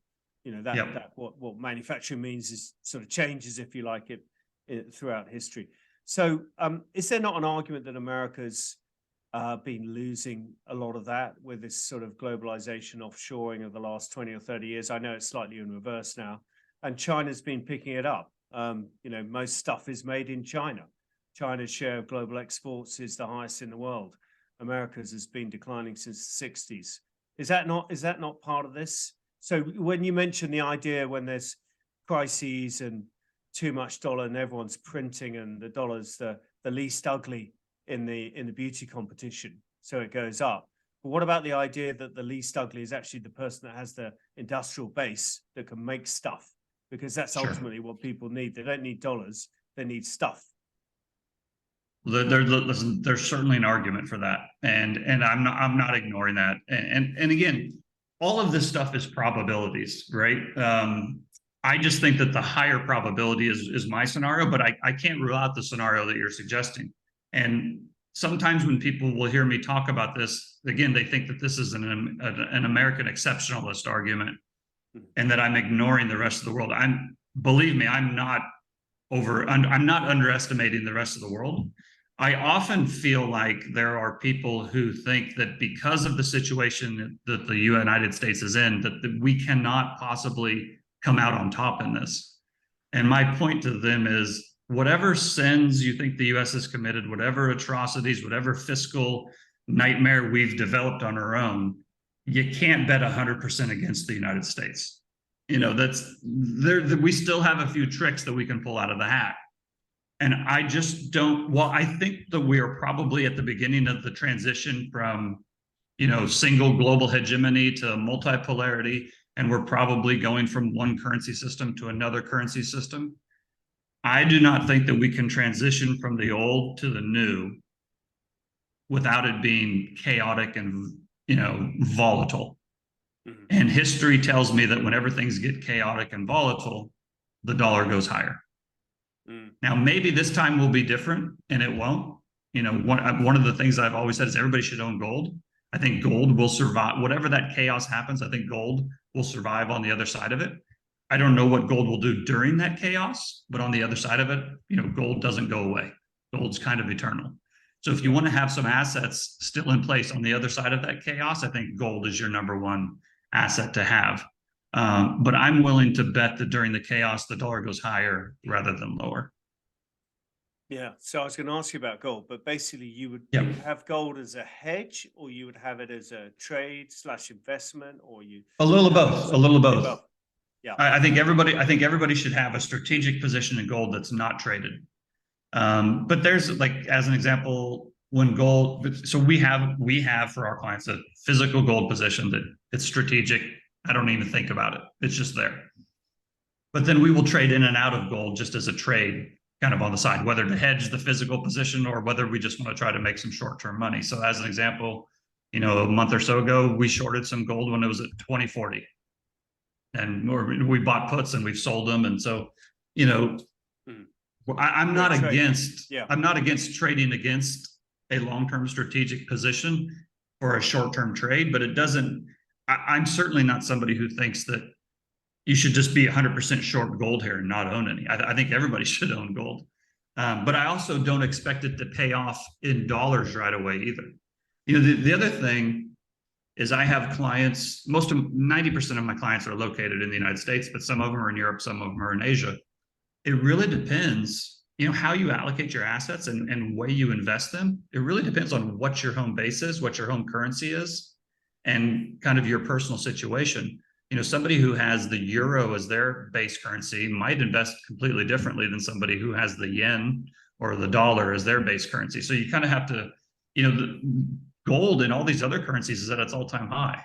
What manufacturing means is sort of changes, if you like, it throughout history. So is there not an argument that America's been losing a lot of that with this sort of globalization, offshoring of the last 20 or 30 years? I know it's slightly in reverse now, and China's been picking it up. Most stuff is made in China. China's share of global exports is the highest in the world. America's has been declining since the 60s. Is that not part of this? So when you mention the idea when there's crises and too much dollar and everyone's printing and the dollar's the least ugly in the beauty competition, so it goes up. But what about the idea that the least ugly is actually the person that has the industrial base that can make stuff? Because that's ultimately what people need. They don't need dollars, they need stuff. Listen, there's certainly an argument for that, and I'm not ignoring that. And again, all of this stuff is probabilities, right? I just think that the higher probability is my scenario, but I can't rule out the scenario that you're suggesting. And sometimes when people will hear me talk about this, again, they think that this is an American exceptionalist argument, and that I'm ignoring the rest of the world. Believe me, I'm not underestimating the rest of the world. I often feel like there are people who think that because of the situation that the United States is in, that we cannot possibly come out on top in this. And my point to them is, whatever sins you think the US has committed, whatever atrocities, whatever fiscal nightmare we've developed on our own, you can't bet 100% against the United States. We still have a few tricks that we can pull out of the hat. And I just don't, I think that we are probably at the beginning of the transition from, single global hegemony to multipolarity. And we're probably going from one currency system to another currency system. I do not think that we can transition from the old to the new without it being chaotic and, volatile. Mm-hmm. And history tells me that whenever things get chaotic and volatile, the dollar goes higher. Now, maybe this time will be different, and it won't. One of the things I've always said is everybody should own gold. I think gold will survive. Whatever that chaos happens, I think gold will survive on the other side of it. I don't know what gold will do during that chaos, but on the other side of it, gold doesn't go away. Gold's kind of eternal. So if you want to have some assets still in place on the other side of that chaos, I think gold is your number one asset to have. But I'm willing to bet that during the chaos, the dollar goes higher rather than lower. Yeah. So I was going to ask you about gold, but basically you would have gold as a hedge, or you would have it as a trade/investment, or you a little of both. Yeah. I think everybody should have a strategic position in gold that's not traded. But there's, like, as an example, when gold, so we have for our clients a physical gold position that it's strategic. I don't even think about it. It's just there. But then we will trade in and out of gold just as a trade kind of on the side, whether to hedge the physical position or whether we just want to try to make some short-term money. So as an example, a month or so ago, we shorted some gold when it was at 2040. And we bought puts and we've sold them. And so, I'm not against trading against a long-term strategic position for a short-term trade, but I'm certainly not somebody who thinks that you should just be 100% short gold here and not own any. I think everybody should own gold. But I also don't expect it to pay off in dollars right away either. The other thing is I have clients, 90% of my clients are located in the United States, but some of them are in Europe, some of them are in Asia. It really depends, how you allocate your assets and way you invest them. It really depends on what your home base is, what your home currency is, and kind of your personal situation. Somebody who has the euro as their base currency might invest completely differently than somebody who has the yen or the dollar as their base currency. So you kind of have to, the gold and all these other currencies is at its all-time high.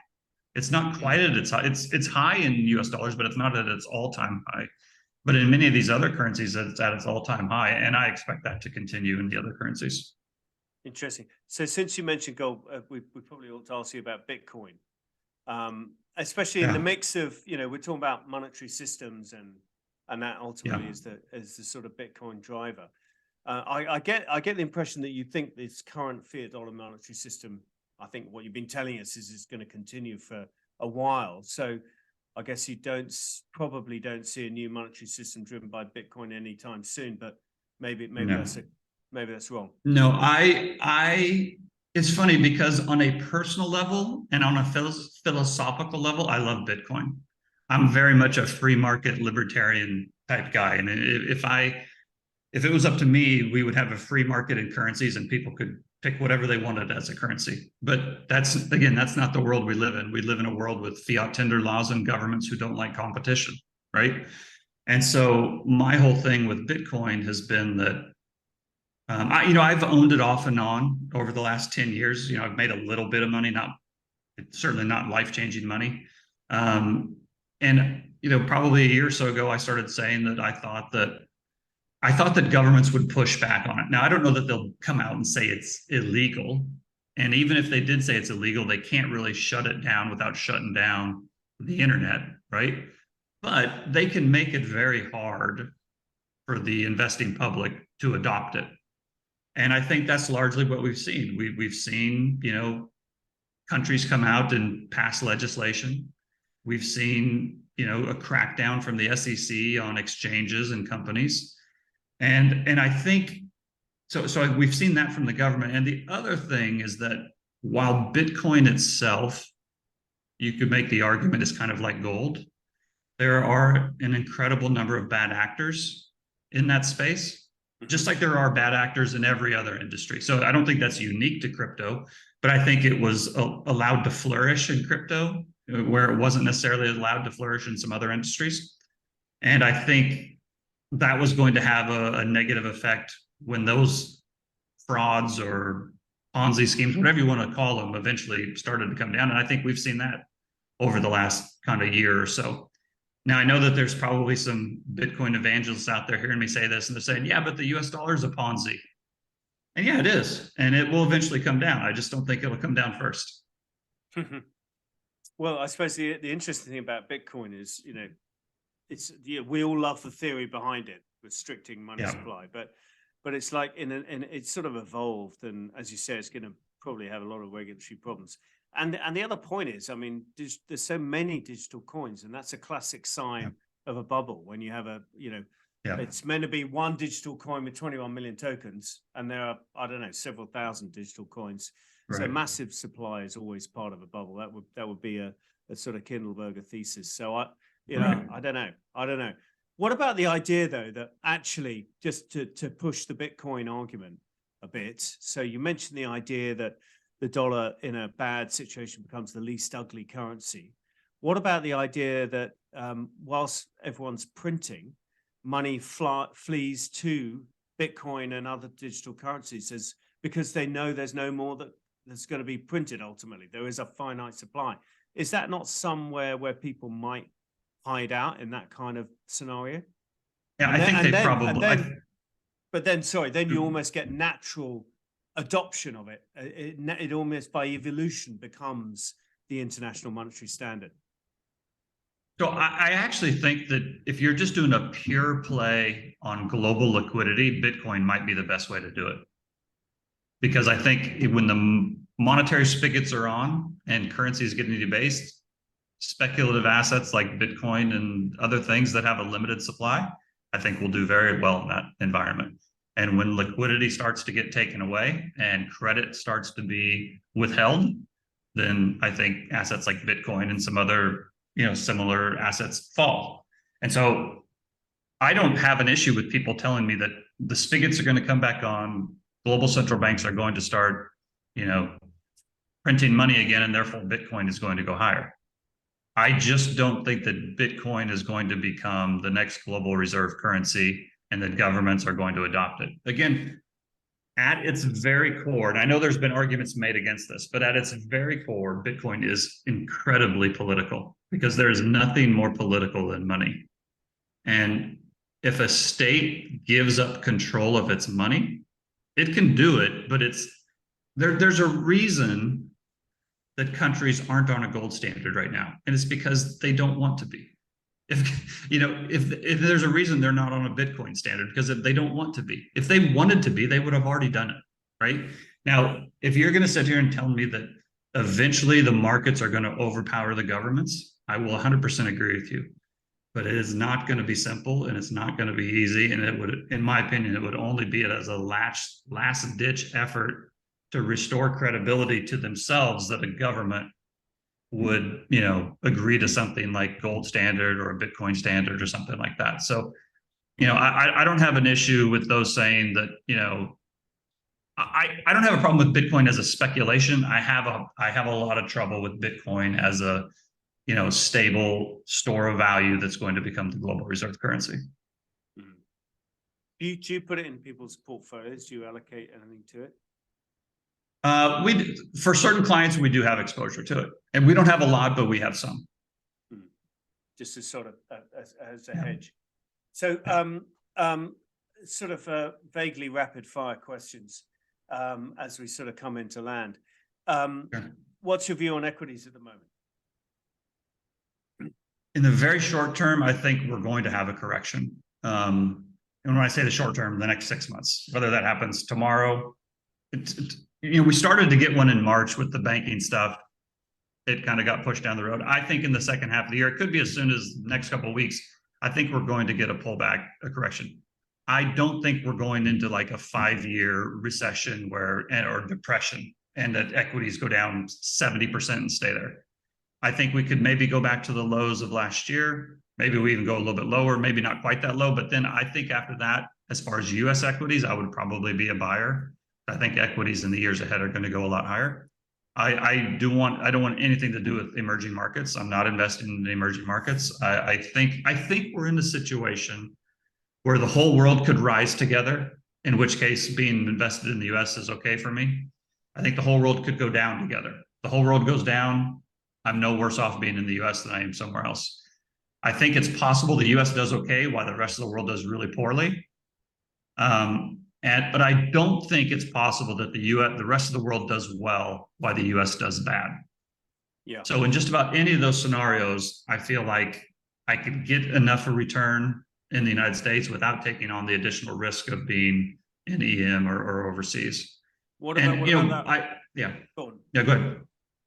It's not quite at its high. It's high in US dollars, but it's not at its all-time high. But in many of these other currencies, it's at its all-time high, and I expect that to continue in the other currencies. Interesting. So since you mentioned gold, we probably ought to ask you about Bitcoin, especially in the mix of, we're talking about monetary systems, and that ultimately is the sort of Bitcoin driver. I get the impression that you think this current fiat dollar monetary system, I think what you've been telling us is it's going to continue for a while. So I guess you probably don't see a new monetary system driven by Bitcoin anytime soon, but maybe that's wrong. No, it's funny because on a personal level and on a philosophical level, I love Bitcoin. I'm very much a free market libertarian type guy. And if it was up to me, we would have a free market in currencies and people could pick whatever they wanted as a currency. But that's not the world we live in. We live in a world with fiat tender laws and governments who don't like competition, right? And so my whole thing with Bitcoin has been that I've owned it off and on over the last 10 years. I've made a little bit of money, certainly not life-changing money. And probably a year or so ago, I started saying that I thought that governments would push back on it. Now, I don't know that they'll come out and say it's illegal. And even if they did say it's illegal, they can't really shut it down without shutting down the internet, right? But they can make it very hard for the investing public to adopt it. And I think that's largely what we've seen. We've seen, countries come out and pass legislation. We've seen, a crackdown from the SEC on exchanges and companies. And I think, so we've seen that from the government. And the other thing is that while Bitcoin itself, you could make the argument is kind of like gold, there are an incredible number of bad actors in that space, just like there are bad actors in every other industry. So I don't think that's unique to crypto, but I think it was allowed to flourish in crypto where it wasn't necessarily allowed to flourish in some other industries. And I think that was going to have a negative effect when those frauds or Ponzi schemes, whatever you want to call them, eventually started to come down. And I think we've seen that over the last kind of year or so. Now, I know that there's probably some Bitcoin evangelists out there hearing me say this, and they're saying, yeah, but the US dollar is a Ponzi. And yeah, it is. And it will eventually come down. I just don't think it'll come down first. Well, I suppose the interesting thing about Bitcoin is, we all love the theory behind it, restricting money supply, but it's like it's sort of evolved, and as you say, it's going to probably have a lot of regulatory problems. And the other point is, I mean, there's so many digital coins, and that's a classic sign of a bubble. When you have it's meant to be one digital coin with 21 million tokens, and there are, I don't know, several thousand digital coins. Right. So massive supply is always part of a bubble. That would be a sort of Kindleberger thesis. So I don't know. What about the idea, though, that actually, just to push the Bitcoin argument a bit, so you mentioned the idea that the dollar in a bad situation becomes the least ugly currency. What about the idea that whilst everyone's printing, money flees to Bitcoin and other digital currencies as because they know there's no more that's going to be printed ultimately. There is a finite supply. Is that not somewhere where people might hide out in that kind of scenario? Yeah, I think they probably. But then, sorry, then you almost get natural adoption of it. It almost by evolution becomes the international monetary standard. So I actually think that if you're just doing a pure play on global liquidity, Bitcoin might be the best way to do it. Because I think when the monetary spigots are on and currency is getting debased, speculative assets like Bitcoin and other things that have a limited supply, I think will do very well in that environment. And when liquidity starts to get taken away and credit starts to be withheld, then I think assets like Bitcoin and some other, similar assets fall. And so I don't have an issue with people telling me that the spigots are going to come back on, global central banks are going to start, printing money again, and therefore Bitcoin is going to go higher. I just don't think that Bitcoin is going to become the next global reserve currency and that governments are going to adopt it. Again, at its very core, and I know there's been arguments made against this, but at its very core, Bitcoin is incredibly political because there is nothing more political than money. And if a state gives up control of its money, it can do it, but there's a reason that countries aren't on a gold standard right now, and it's because they don't want to be. If there's a reason they're not on a Bitcoin standard, because they don't want to be. If they wanted to be, they would have already done it, right? Now, if you're going to sit here and tell me that eventually the markets are going to overpower the governments, I will 100% agree with you. But it is not going to be simple, and it's not going to be easy. And it would, in my opinion, it would only be as a last ditch effort to restore credibility to themselves that a government would, agree to something like gold standard or a Bitcoin standard or something like that. So, I don't have an issue with those saying that, I don't have a problem with Bitcoin as a speculation. I have a lot of trouble with Bitcoin as a, stable store of value that's going to become the global reserve currency. Do you put it in people's portfolios? Do you allocate anything to it? For certain clients, we do have exposure to it, and we don't have a lot, but we have some. Just as sort of as a hedge. So, sort of vaguely rapid fire questions as we sort of come into land. What's your view on equities at the moment? In the very short term, I think we're going to have a correction. And when I say the short term, the next 6 months, whether that happens tomorrow, we started to get one in March with the banking stuff. It kind of got pushed down the road. I think in the second half of the year, it could be as soon as the next couple of weeks, I think we're going to get a pullback, a correction. I don't think we're going into like a 5-year recession or depression and that equities go down 70% and stay there. I think we could maybe go back to the lows of last year. Maybe we even go a little bit lower, maybe not quite that low. But then I think after that, as far as US equities, I would probably be a buyer. I think equities in the years ahead are going to go a lot higher. I don't want anything to do with emerging markets. I'm not investing in the emerging markets. I think we're in a situation where the whole world could rise together, in which case being invested in the US is okay for me. I think the whole world could go down together. The whole world goes down, I'm no worse off being in the US than I am somewhere else. I think it's possible the US does okay while the rest of the world does really poorly. But I don't think it's possible that the rest of the world does well while the US does bad. Yeah. So in just about any of those scenarios, I feel like I could get enough of a return in the United States without taking on the additional risk of being in EM or overseas. What about that? Yeah. Go on. Yeah, go ahead.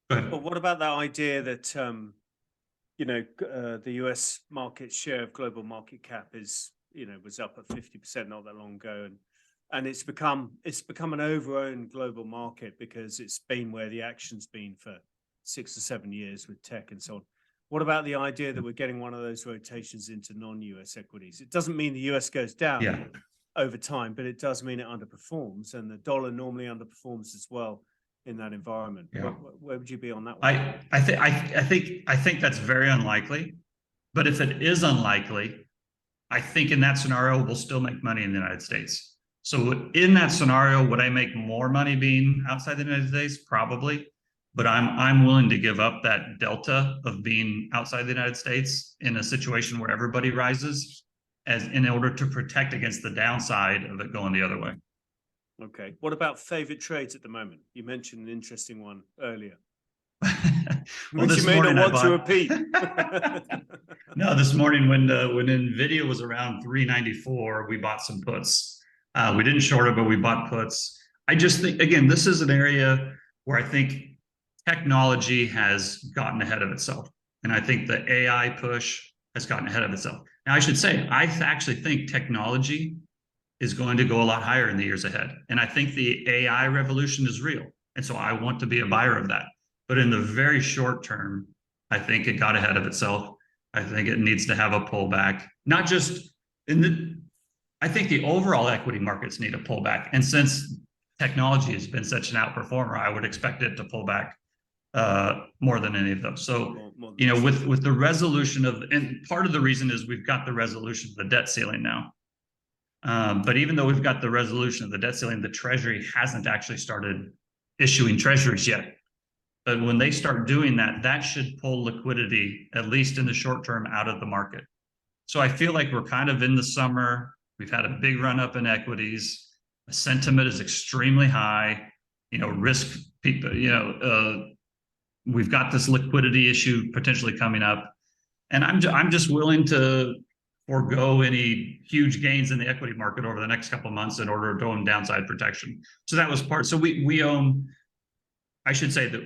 But what about that idea that the US market share of global market cap is was up at 50% not that long ago, and it's become an over-owned global market because it's been where the action's been for 6 or 7 years with tech and so on. What about the idea that we're getting one of those rotations into non-US equities? It doesn't mean the US goes down over time, but it does mean it underperforms, and the dollar normally underperforms as well in that environment. Yeah. Where would you be on that one? I think that's very unlikely. But if it is unlikely, I think in that scenario we'll still make money in the United States. So in that scenario, would I make more money being outside the United States? Probably. But I'm willing to give up that delta of being outside the United States in a situation where everybody rises, as in order to protect against the downside of it going the other way. Okay. What about favorite trades at the moment? You mentioned an interesting one earlier. Well, which you may not want to repeat. No, this morning when Nvidia was around 394, we bought some puts. We didn't short it, but we bought puts. I just think, again, this is an area where I think technology has gotten ahead of itself. And I think the AI push has gotten ahead of itself. Now, I should say, I actually think technology is going to go a lot higher in the years ahead. And I think the AI revolution is real. And so I want to be a buyer of that. But in the very short term, I think it got ahead of itself. I think it needs to have a pullback, not just in the, I think the overall equity markets need a pullback. And since technology has been such an outperformer, I would expect it to pull back more than any of those. So, you know, with the resolution of, and part of the reason is we've got the resolution of the debt ceiling now. But even though we've got the resolution of the debt ceiling, the Treasury hasn't actually started issuing treasuries yet. But when they start doing that, that should pull liquidity, at least in the short term, out of the market. So I feel like we're kind of in the summer. We've had a big run up in equities. The sentiment is extremely high. You know, risk people, you know, we've got this liquidity issue potentially coming up. And I'm just willing to forego any huge gains in the equity market over the next couple of months in order to own downside protection. So that was part. So we own, I should say that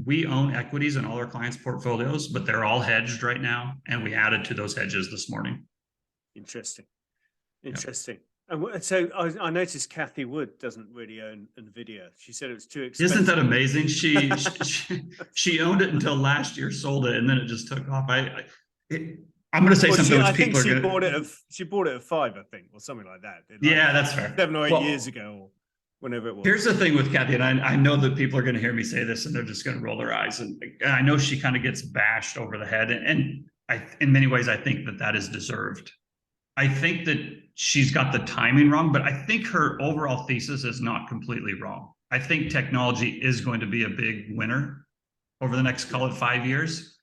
we own equities in all our clients' portfolios, but they're all hedged right now. And we added to those hedges this morning. Interesting. Interesting. Yeah. And so I noticed Kathy Wood doesn't really own NVIDIA. She said it was too expensive. Isn't that amazing? She owned it until last year, sold it, and then it just took off. I'm going to say something. I think she bought it at 5, I think, or something like that. Like yeah, that's fair. 7 or 8 years ago, or whenever it was. Here's the thing with Kathy, and I know that people are going to hear me say this, and they're just going to roll their eyes. And I know she kind of gets bashed over the head, and in many ways, I think that is deserved. I think that she's got the timing wrong, but I think her overall thesis is not completely wrong. I think technology is going to be a big winner over the next, call it 5 years.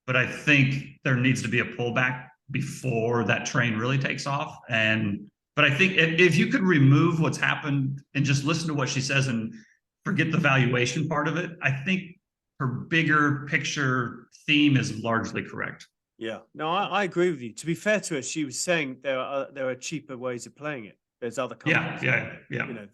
But I think there needs to be a pullback before that train really takes off. But I think if you could remove what's happened and just listen to what she says and forget the valuation part of it, I think her bigger picture theme is largely correct. Yeah, no, I agree with you. To be fair to her, she was saying there are cheaper ways of playing it. There's other companies. Yeah. You know,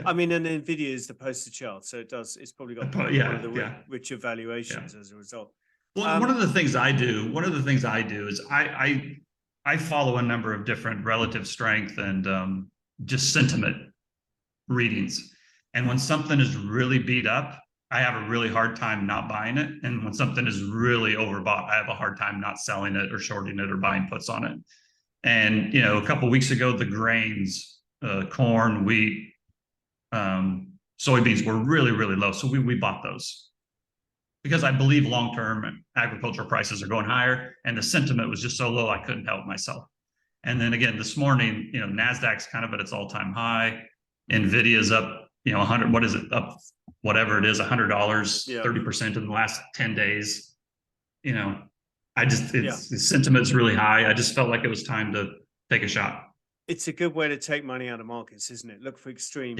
I mean, and NVIDIA is the poster child, so it's probably got one of the richer valuations as a result. Well, one of the things I do is I follow a number of different relative strength and just sentiment readings. And when something is really beat up, I have a really hard time not buying it. And when something is really overbought, I have a hard time not selling it or shorting it or buying puts on it. And, you know, a couple of weeks ago, the grains, corn, wheat, soybeans were really, really low. So we bought those because I believe long-term agricultural prices are going higher and the sentiment was just so low, I couldn't help myself. And then again, this morning, you know, NASDAQ's kind of at its all-time high. NVIDIA's up, you know, 100, what is it? Up whatever it is, $100, 30% in the last 10 days. You know, the sentiment's really high. I just felt like it was time to take a shot. It's a good way to take money out of markets, isn't it? Look for extreme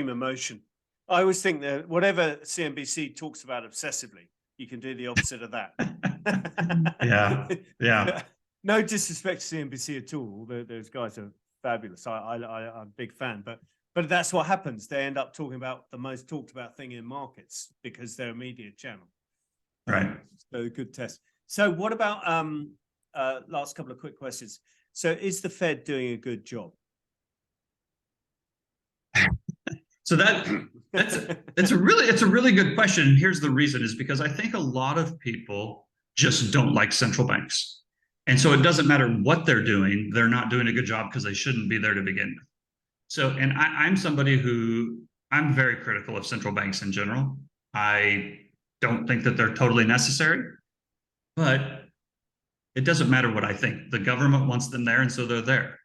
emotion. I always think that whatever CNBC talks about obsessively, you can do the opposite of that. Yeah. No disrespect to CNBC at all. Those guys are fabulous. I'm a big fan, but that's what happens. They end up talking about the most talked about thing in markets because they're a media channel. Right. So good test. So what about last couple of quick questions. So is the Fed doing a good job? So it's a really good question. And here's the reason is because I think a lot of people just don't like central banks. And so it doesn't matter what they're doing, they're not doing a good job because they shouldn't be there to begin with. So, and I'm somebody who, I'm very critical of central banks in general. I don't think that they're totally necessary, but it doesn't matter what I think. The government wants them there, and so they're there.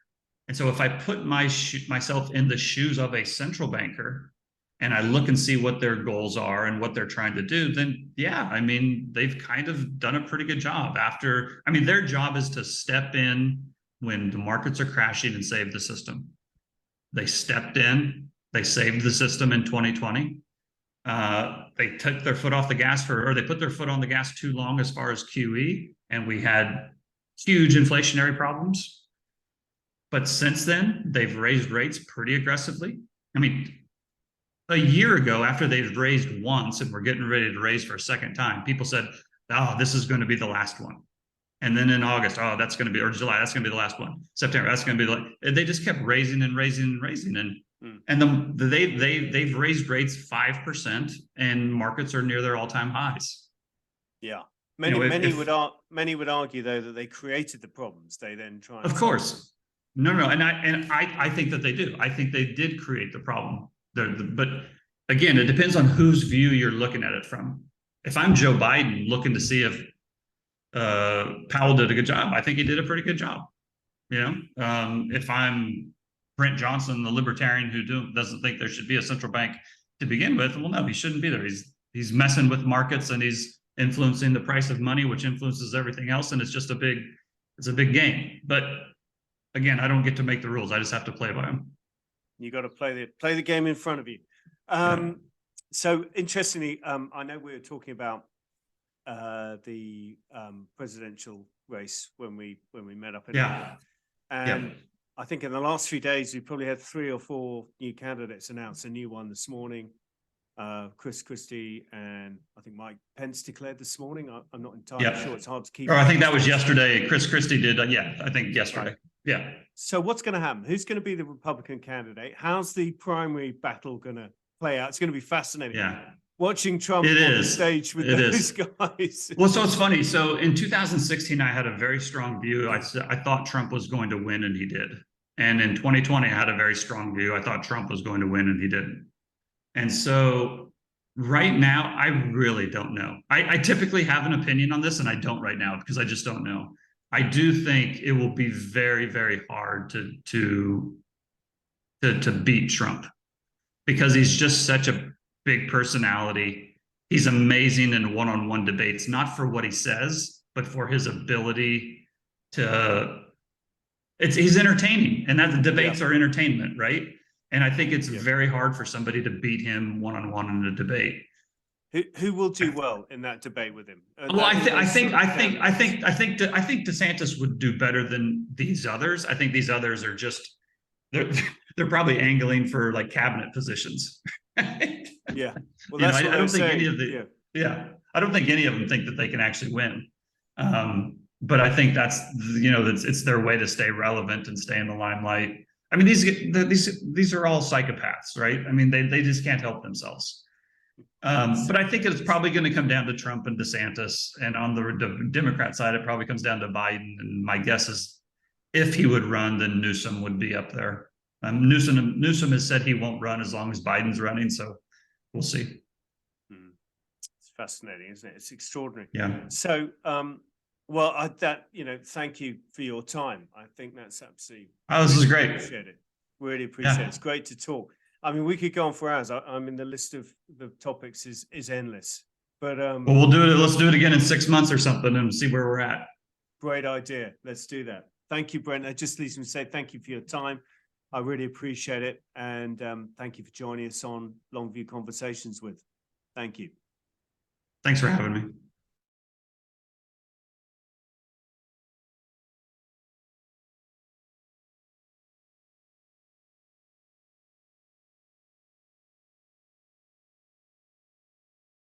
And so if I put myself in the shoes of a central banker and I look and see what their goals are and what they're trying to do, then yeah, I mean, they've kind of done a pretty good job their job is to step in when the markets are crashing and save the system. They stepped in, they saved the system in 2020. They took their foot off the gas they put their foot on the gas too long as far as QE, and we had huge inflationary problems. But since then, they've raised rates pretty aggressively. I mean, a year ago, after they've raised once and we're getting ready to raise for a second time, people said, oh, this is going to be the last one. And then in August, or July, that's going to be the last one. September, that's going to be they just kept raising and raising and raising. And they've raised rates 5% and markets are near their all-time highs. Yeah. Many would argue though that they created the problems. They then try. Of course. No. And I think that they do. I think they did create the problem. But again, it depends on whose view you're looking at it from. If I'm Joe Biden looking to see if Powell did a good job, I think he did a pretty good job. If I'm Brent Johnson, the libertarian who doesn't think there should be a central bank to begin with, well, no, he shouldn't be there. He's messing with markets and he's influencing the price of money, which influences everything else. And it's just a big game. But again, I don't get to make the rules. I just have to play by them. You got to play the game in front of you. So interestingly, I know we were talking about the presidential race when we met up. And I think in the last few days, we probably had 3 or 4 new candidates announced. A new one this morning, Chris Christie, and I think Mike Pence declared this morning. I'm not entirely sure. It's hard to keep. Or I think that was yesterday. Chris Christie did. I think yesterday. Right. Yeah. So what's going to happen? Who's going to be the Republican candidate? How's the primary battle going to play out? It's going to be fascinating. Yeah. Watching Trump on the stage with those guys. Well, so it's funny. So in 2016, I had a very strong view. I thought Trump was going to win, and he did. And in 2020, I had a very strong view. I thought Trump was going to win, and he didn't. And so right now, I really don't know. I typically have an opinion on this, and I don't right now because I just don't know. I do think it will be very, very hard to beat Trump because he's just such a big personality. He's amazing in one-on-one debates, not for what he says, but for his ability to. He's entertaining, and that the debates are entertainment, right? And I think it's very hard for somebody to beat him one-on-one in a debate. Who will do well in that debate with him? Well, I think DeSantis would do better than these others. I think these others are just they're probably angling for like cabinet positions. Yeah, well, that's I don't think saying. any of the I don't think any of them think that they can actually win. But I think that's it's their way to stay relevant and stay in the limelight. I mean, these are all psychopaths, right? I mean, they just can't help themselves. But I think it's probably going to come down to Trump and DeSantis, and on the Democrat side, it probably comes down to Biden. And my guess is, if he would run, then Newsom would be up there. Newsom has said he won't run as long as Biden's running, so we'll see. It's fascinating, isn't it? It's extraordinary. Yeah. So, thank you for your time. I think that's absolutely. Oh, this is great. Appreciate it. Really appreciate it. It's great to talk. I mean, we could go on for hours. I mean, the list of the topics is endless. But well, we'll do it. Let's do it again in 6 months or something and see where we're at. Great idea. Let's do that. Thank you, Brent. I just leaves me to say thank you for your time. I really appreciate it, and thank you for joining us on Longview Conversations with. Thank you. Thanks for having me.